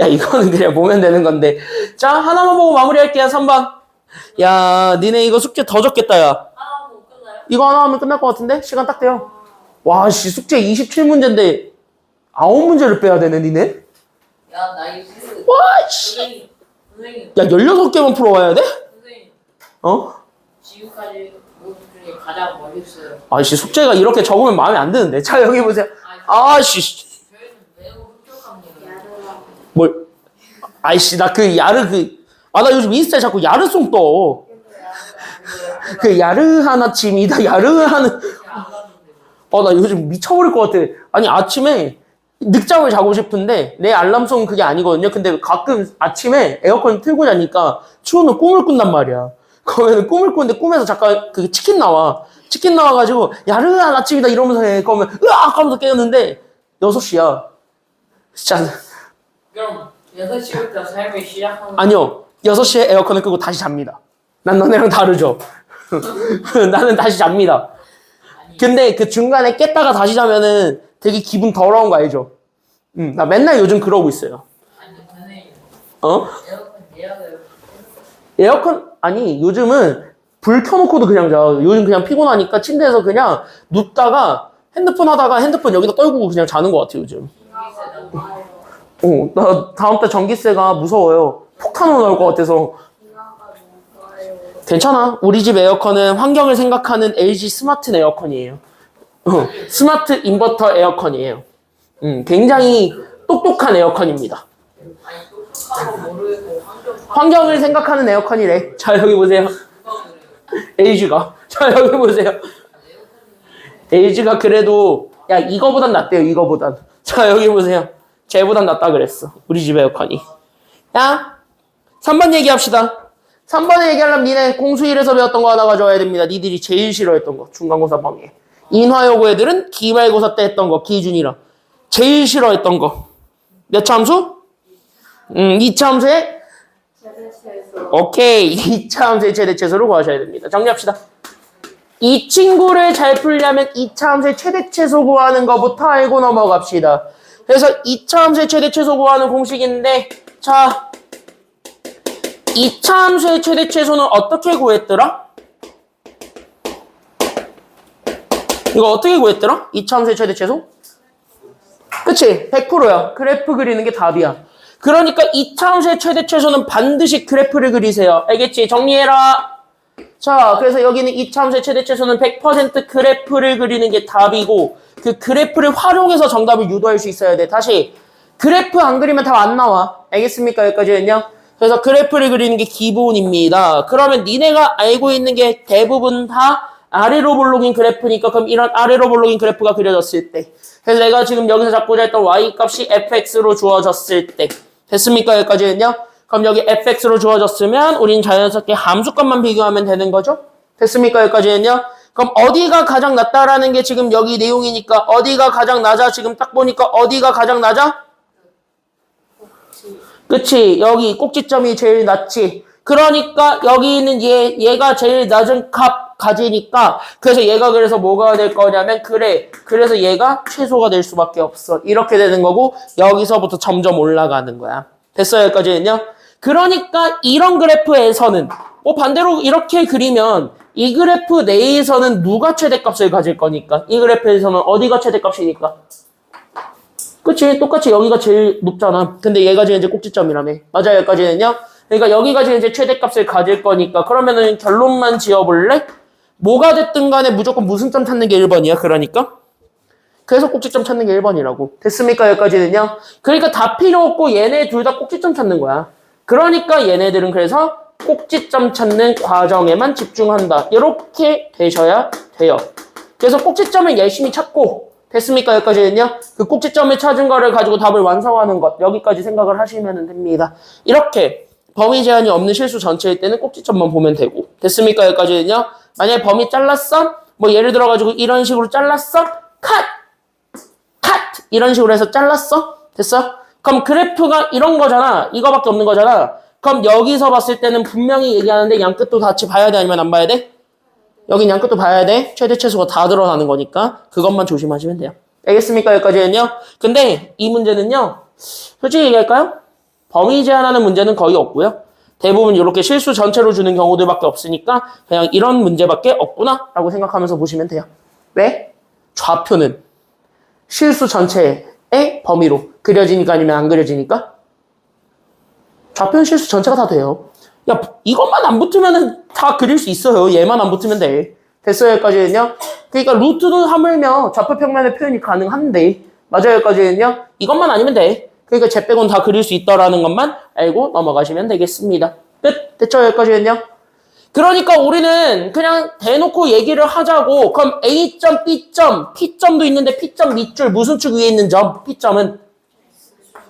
야, 이거는 그냥 보면 되는 건데. 자, 하나만 보고 마무리할게요. 3번. 야, 니네 이거 숙제 더 적겠다, 야. 하나 못 끝나요? 이거 하나 하면 끝날 것 같은데? 시간 딱 돼요. 와, 씨, 숙제 27문제인데 9문제를 빼야 되네, 니네? 야, 나 이거 와, 씨. 선생님, 야, 16개만 풀어와야 돼? 선생님, 어? 지금까지 온 중에 가장 멋있어요. 아이씨, 숙제가 이렇게 적으면 마음에 안 드는데. 자, 여기 보세요. 아씨, 저희는 매우 흡족합니다. 야르랑 뭘. 아이씨, 나 그 야르 나 요즘 인스타에 자꾸 야르송 떠. 그 야르한 아침이다, 야르하는. 안 갔는데. 나 요즘 미쳐버릴 것 같아. 아니, 아침에 늦잠을 자고 싶은데 내 알람송은 그게 아니거든요. 근데 가끔 아침에 에어컨 틀고 자니까 추우면 꿈을 꾼단 말이야. 그러면 꿈을 꾸는데 꿈에서 잠깐 그 치킨 나와. 치킨 나와가지고 야르한 아침이다 이러면서 해. 그러면 으악 하면서 깨었는데 6시야. 진짜. 그럼 6시부터 삶을 시작하는 아니요. 6시에 에어컨을 끄고 다시 잡니다. 난 너네랑 다르죠. 나는 다시 잡니다. 근데 그 중간에 깼다가 다시 자면은 되게 기분 더러운 거 알죠? 나 맨날 요즘 그러고 있어요. 아니, 선생님, 어? 에어컨 예약을 에어컨, 아니, 요즘은 불 켜놓고도 그냥 자. 요즘 그냥 피곤하니까 침대에서 그냥 눕다가 핸드폰 하다가 핸드폰 여기다 떨구고 그냥 자는 것 같아, 요즘. 나 다음 달 전기세가 무서워요. 폭탄으로 나올 것 같아서. 괜찮아. 우리 집 에어컨은 환경을 생각하는 LG 스마트 에어컨이에요. 스마트 인버터 에어컨이에요. 굉장히 똑똑한 에어컨입니다. 아니, 똑똑한 거 모르겠고 환경을 생각하는 에어컨이래. 자, 여기 보세요. LG가. 자, 여기 보세요. LG가 그래도, 야, 이거보단 낫대요, 이거보단. 자, 여기 보세요. 쟤보단 낫다 그랬어. 우리 집 에어컨이. 야, 3번 얘기합시다. 3번에 얘기하려면 니네 공수일에서 배웠던 거 하나 가져와야 됩니다. 니들이 제일 싫어했던 거. 중간고사 방해. 인화여고 애들은 기말고사 때 했던 거. 기준이랑. 제일 싫어했던 거. 몇 차 함수? 2차 함수에? 제대체에서 오케이. 2차 함수의 최대체수로 구하셔야 됩니다. 정리합시다. 이 친구를 잘 풀려면 2차 함수의 최대체수 구하는 것부터 알고 넘어갑시다. 그래서 2차 함수의 최대체수 구하는 공식인데, 자, 2차 함수의 최대체수는 어떻게 구했더라? 이거 어떻게 구했더라? 2차 함수의 최대체수? 그치? 100%야. 그래프 그리는 게 답이야. 그러니까 2차 함수의 최대체수는 반드시 그래프를 그리세요. 알겠지? 정리해라. 자, 그래서 여기는 2차 함수의 최대체수는 100% 그래프를 그리는 게 답이고, 그 그래프를 활용해서 정답을 유도할 수 있어야 돼. 다시, 그래프 안 그리면 답 안 나와. 알겠습니까? 여기까지는요? 그래서 그래프를 그리는 게 기본입니다. 그러면 니네가 알고 있는 게 대부분 다 아래로 볼록인 그래프니까 그럼 이런 아래로 볼록인 그래프가 그려졌을 때 그래서 내가 지금 여기서 잡고자 했던 y값이 fx로 주어졌을 때 됐습니까? 여기까지는요? 그럼 여기 fx로 주어졌으면 우린 자연스럽게 함수값만 비교하면 되는 거죠? 됐습니까? 여기까지는요? 그럼 어디가 가장 낮다라는 게 지금 여기 내용이니까 어디가 가장 낮아? 지금 딱 보니까 어디가 가장 낮아? 그치? 여기 꼭지점이 제일 낮지. 그러니까 여기 있는 얘가 제일 낮은 값 가지니까 그래서 얘가 그래서 뭐가 될 거냐면 그래서 얘가 최소가 될 수밖에 없어. 이렇게 되는 거고 여기서부터 점점 올라가는 거야. 됐어요? 여기까지는요? 그러니까 이런 그래프에서는 반대로 이렇게 그리면 이 그래프 내에서는 누가 최대값을 가질 거니까 이 그래프에서는 어디가 최대값이니까 그치? 똑같이 여기가 제일 높잖아. 근데 얘가 지금 이제 꼭지점이라며. 맞아요? 여기까지는요? 그러니까 여기가 지금 이제 최대값을 가질 거니까 그러면은 결론만 지어볼래? 뭐가 됐든 간에 무조건 무슨 점 찾는 게 1번이야. 그러니까 그래서 꼭지점 찾는 게 1번이라고. 됐습니까? 여기까지는요? 그러니까 다 필요 없고 얘네 둘 다 꼭지점 찾는 거야. 그러니까 얘네들은 그래서 꼭지점 찾는 과정에만 집중한다. 이렇게 되셔야 돼요. 그래서 꼭지점을 열심히 찾고 됐습니까? 여기까지는요? 그 꼭지점을 찾은 거를 가지고 답을 완성하는 것 여기까지 생각을 하시면 됩니다. 이렇게 범위 제한이 없는 실수 전체일 때는 꼭지점만 보면 되고 됐습니까? 여기까지는요? 만약에 범위 잘랐어? 뭐 예를 들어가지고 이런 식으로 잘랐어? 컷! 이런 식으로 해서 잘랐어? 됐어? 그럼 그래프가 이런 거잖아. 이거밖에 없는 거잖아. 그럼 여기서 봤을 때는 분명히 얘기하는데 양끝도 같이 봐야 돼? 아니면 안 봐야 돼? 여긴 양끝도 봐야 돼. 최대 최소가 다 드러나는 거니까 그것만 조심하시면 돼요. 알겠습니까? 여기까지는요. 근데 이 문제는요. 솔직히 얘기할까요? 범위 제한하는 문제는 거의 없고요. 대부분 이렇게 실수 전체로 주는 경우들밖에 없으니까 그냥 이런 문제밖에 없구나 라고 생각하면서 보시면 돼요. 왜? 좌표는 실수 전체의 범위로 그려지니까 아니면 안 그려지니까? 좌표는 실수 전체가 다 돼요. 야, 이것만 안 붙으면 다 그릴 수 있어요. 얘만 안 붙으면 돼. 됐어요? 여기까지는요? 그러니까 루트도 하물며 좌표 평면의 표현이 가능한데 맞아요? 여기까지는요? 이것만 아니면 돼. 그러니까 제 빼곤 다 그릴 수 있다라는 것만 알고 넘어가시면 되겠습니다. 끝! 됐죠? 여기까지는요? 그러니까 우리는 그냥 대놓고 얘기를 하자고 그럼 A점, B점, P점도 있는데 P점 밑줄 무슨 축 위에 있는 점? P점은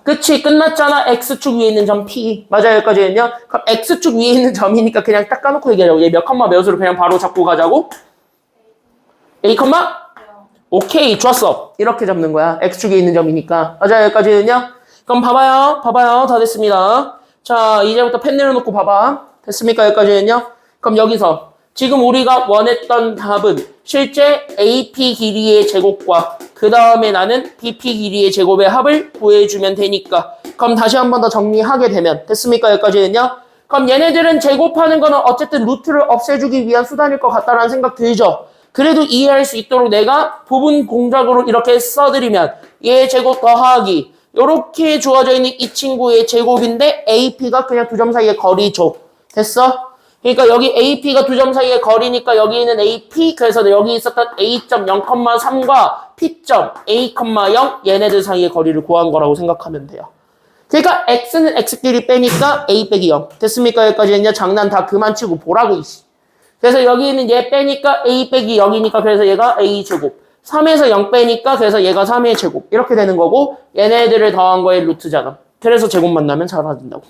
그치 끝났잖아. X축 위에 있는 점 P 맞아요? 여기까지는요? 그럼 X축 위에 있는 점이니까 그냥 딱 까놓고 얘기하자고. 얘 몇 컴마 몇으로 그냥 바로 잡고 가자고? A 컴마? 오케이 좋았어. 이렇게 잡는 거야. X축에 있는 점이니까 맞아요? 여기까지는요? 그럼 봐봐요 다 됐습니다. 자 이제부터 펜 내려놓고 봐봐. 됐습니까? 여기까지는요? 그럼 여기서 지금 우리가 원했던 답은 실제 AP 길이의 제곱과 그 다음에 나는 BP 길이의 제곱의 합을 구해주면 되니까 그럼 다시 한 번 더 정리하게 되면 됐습니까? 여기까지는요? 그럼 얘네들은 제곱하는 거는 어쨌든 루트를 없애주기 위한 수단일 것 같다라는 생각 들죠? 그래도 이해할 수 있도록 내가 부분 공작으로 이렇게 써드리면 얘 제곱 더하기 이렇게 주어져 있는 이 친구의 제곱인데 AP가 그냥 두 점 사이의 거리죠. 됐어? 그러니까 여기 AP가 두 점 사이의 거리니까 여기 있는 AP 그래서 여기 있었던 A.0, 0,3과 P점 A,0 얘네들 사이의 거리를 구한 거라고 생각하면 돼요. 그러니까 X는 X끼리 빼니까 A 빼기 0 됐습니까? 여기까지는요. 장난 다 그만 치고 보라고 이씨. 그래서 여기 있는 얘 빼니까 A 빼기 0이니까 그래서 얘가 A 제곱 3에서 0 빼니까 그래서 얘가 3의 제곱 이렇게 되는 거고 얘네들을 더한 거의 루트잖아. 그래서 제곱 만나면 사라진다고.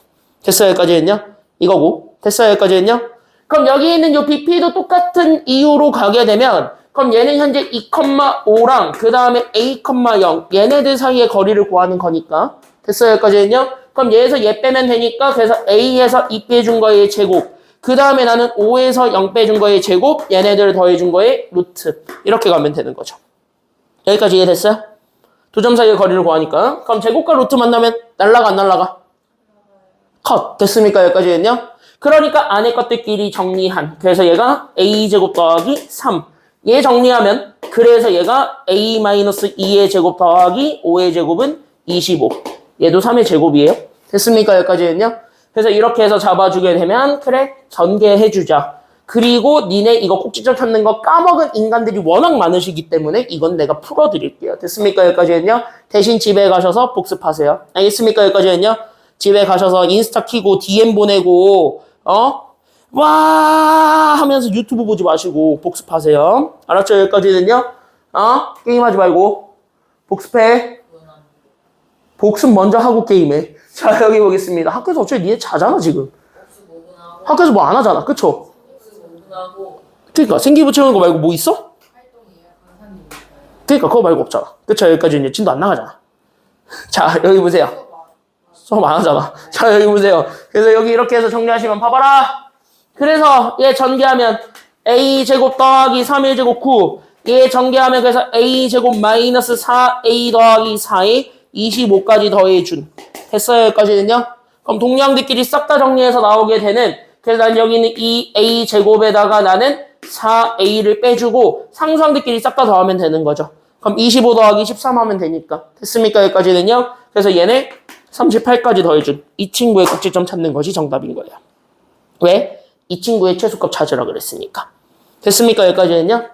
됐어요? 여기까지는요? 이거고 됐어요? 여기까지는요? 그럼 여기 있는 요 BP도 똑같은 이유로 가게 되면 그럼 얘는 현재 2,5랑 그 다음에 A,0 얘네들 사이의 거리를 구하는 거니까 됐어요? 여기까지는요? 그럼 얘에서 얘 빼면 되니까 그래서 A에서 2 빼준 거의 제곱 그 다음에 나는 5에서 0 빼준 거의 제곱 얘네들을 더해준 거의 루트 이렇게 가면 되는 거죠. 여기까지 이해됐어요? 두 점 사이의 거리를 구하니까 그럼 제곱과 루트 만나면 날라가 안 날라가? 컷 됐습니까? 여기까지는요? 그러니까 안에 것들끼리 정리한 그래서 얘가 A제곱 더하기 3 얘 정리하면 그래서 얘가 A-2의 제곱 더하기 5의 제곱은 25 얘도 3의 제곱이에요. 됐습니까? 여기까지는요? 그래서 이렇게 해서 잡아주게 되면 그래 전개해주자. 그리고 니네 이거 꼭지점 찾는 거 까먹은 인간들이 워낙 많으시기 때문에 이건 내가 풀어드릴게요. 됐습니까? 여기까지는요? 대신 집에 가셔서 복습하세요. 알겠습니까? 여기까지는요? 집에 가셔서 인스타 키고 DM 보내고 와 하면서 유튜브 보지 마시고 복습하세요. 알았죠? 여기까지는요. 게임하지 말고 복습해. 복습 먼저 하고 게임해. 자, 여기 보겠습니다. 학교에서 어차피 니네 자잖아 지금. 복수 5분 하고 학교에서 뭐 안 하잖아. 그쵸? 복수 5분 하고 그러니까 생기부 채우는 거 말고 뭐 있어? 활동이에요. 강사님이니까요. 그러니까 그거 말고 없잖아. 그쵸? 여기까지는 진도 안 나가잖아. 자, 여기 보세요. 수업 안 하잖아. 자, 여기 보세요. 그래서 여기 이렇게 해서 정리하시면 봐봐라. 그래서 얘 전개하면 a제곱 더하기 3의 제곱 9. 얘 전개하면 그래서 a제곱 마이너스 4a 더하기 4에 25까지 더해준. 됐어요? 여기까지는요? 그럼 동량들끼리 싹 다 정리해서 나오게 되는, 그래서 난 여기는 이 a제곱에다가 나는 4a를 빼주고 상수항들끼리 싹 다 더하면 되는 거죠. 그럼 25 더하기 13 하면 되니까. 됐습니까? 여기까지는요? 그래서 얘네 38까지 더해준 이 친구의 꼭지점 찾는 것이 정답인 거예요. 왜? 이 친구의 최소값 찾으라 그랬으니까. 됐습니까? 여기까지는요?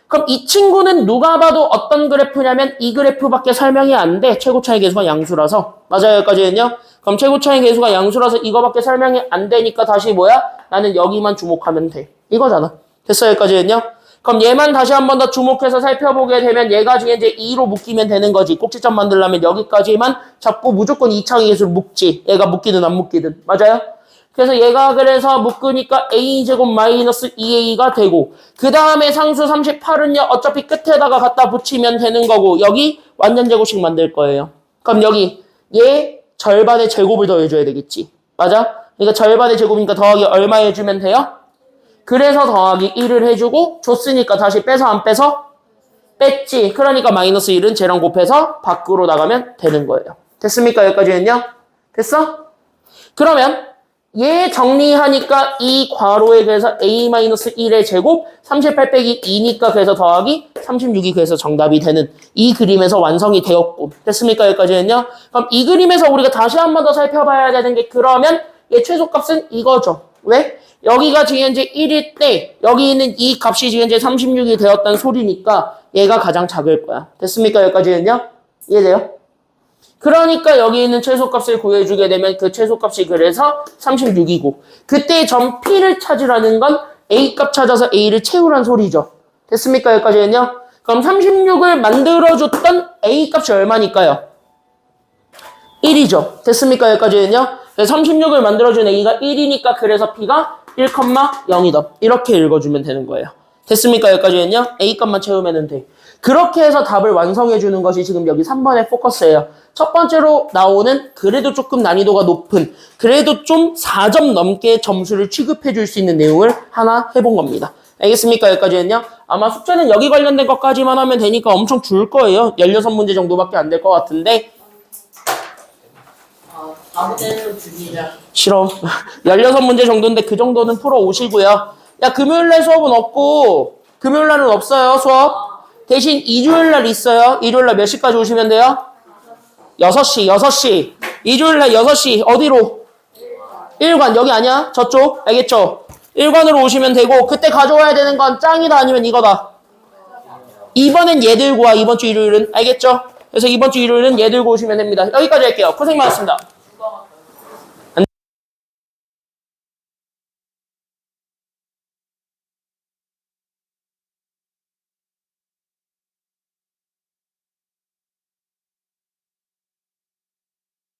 그럼 이 친구는 누가 봐도 어떤 그래프냐면 이 그래프밖에 설명이 안 돼. 최고 차이 계수가 양수라서. 맞아요? 여기까지는요? 그럼 최고 차이 계수가 양수라서 이거밖에 설명이 안 되니까 다시 뭐야? 나는 여기만 주목하면 돼. 이거잖아. 됐어요? 여기까지는요? 그럼 얘만 다시 한 번 더 주목해서 살펴보게 되면 얘가 중에 이제 2로 묶이면 되는 거지. 꼭지점 만들려면 여기까지만 잡고 무조건 2차의 계수를 묶지. 얘가 묶이든 안 묶이든. 맞아요? 그래서 얘가 그래서 묶으니까 a제곱 마이너스 2a가 되고 그 다음에 상수 38은요. 어차피 끝에다가 갖다 붙이면 되는 거고 여기 완전 제곱식 만들 거예요. 그럼 여기 얘 절반의 제곱을 더해줘야 되겠지. 맞아? 그러니까 절반의 제곱이니까 더하기 얼마 해주면 돼요? 그래서 더하기 1을 해주고 줬으니까 다시 빼서 안 빼서? 뺐지. 그러니까 마이너스 1은 쟤랑 곱해서 밖으로 나가면 되는 거예요. 됐습니까? 여기까지는요? 됐어? 그러면 얘 정리하니까 이 괄호에 그래서 a-1의 제곱 38 빼기 2니까 그래서 더하기 36이 그래서 정답이 되는 이 그림에서 완성이 되었고. 됐습니까? 여기까지는요? 그럼 이 그림에서 우리가 다시 한 번 더 살펴봐야 되는 게 그러면 얘 최소값은 이거죠. 왜? 여기가 지금 현재 1일 때 여기 있는 이 값이 지금 현재 36이 되었다는 소리니까 얘가 가장 작을 거야. 됐습니까? 여기까지는요? 이해돼요? 그러니까 여기 있는 최소값을 구해주게 되면 그 최소값이 그래서 36이고 그때 점 P를 찾으라는 건 A값 찾아서 A를 채우란 소리죠. 됐습니까? 여기까지는요? 그럼 36을 만들어줬던 A값이 얼마니까요? 1이죠. 됐습니까? 여기까지는요? 36을 만들어준 A가 1이니까 그래서 P가 1,0이다. 이렇게 읽어주면 되는 거예요. 됐습니까? 여기까지는요? A값만 채우면 돼. 그렇게 해서 답을 완성해주는 것이 지금 여기 3번의 포커스예요. 첫 번째로 나오는 그래도 조금 난이도가 높은 그래도 좀 4점 넘게 점수를 취급해 줄 수 있는 내용을 하나 해본 겁니다. 알겠습니까? 여기까지는요. 아마 숙제는 여기 관련된 것까지만 하면 되니까 엄청 줄 거예요. 16문제 정도밖에 안 될 것 같은데 아무데나 줄이자. 싫어. 16문제 정도인데 그 정도는 풀어 오시고요. 야, 금요일날 수업은 없고 금요일날은 없어요. 수업. 대신 일요일날 있어요. 일요일날 몇 시까지 오시면 돼요? 6시. 일요일날 6시. 어디로? 1관. 여기 아니야? 저쪽. 알겠죠? 1관으로 오시면 되고 그때 가져와야 되는 건 짱이다 아니면 이거다. 이번엔 얘 들고 와. 이번 주 일요일은. 알겠죠? 그래서 이번 주 일요일은 얘 들고 오시면 됩니다. 여기까지 할게요. 고생 많았습니다.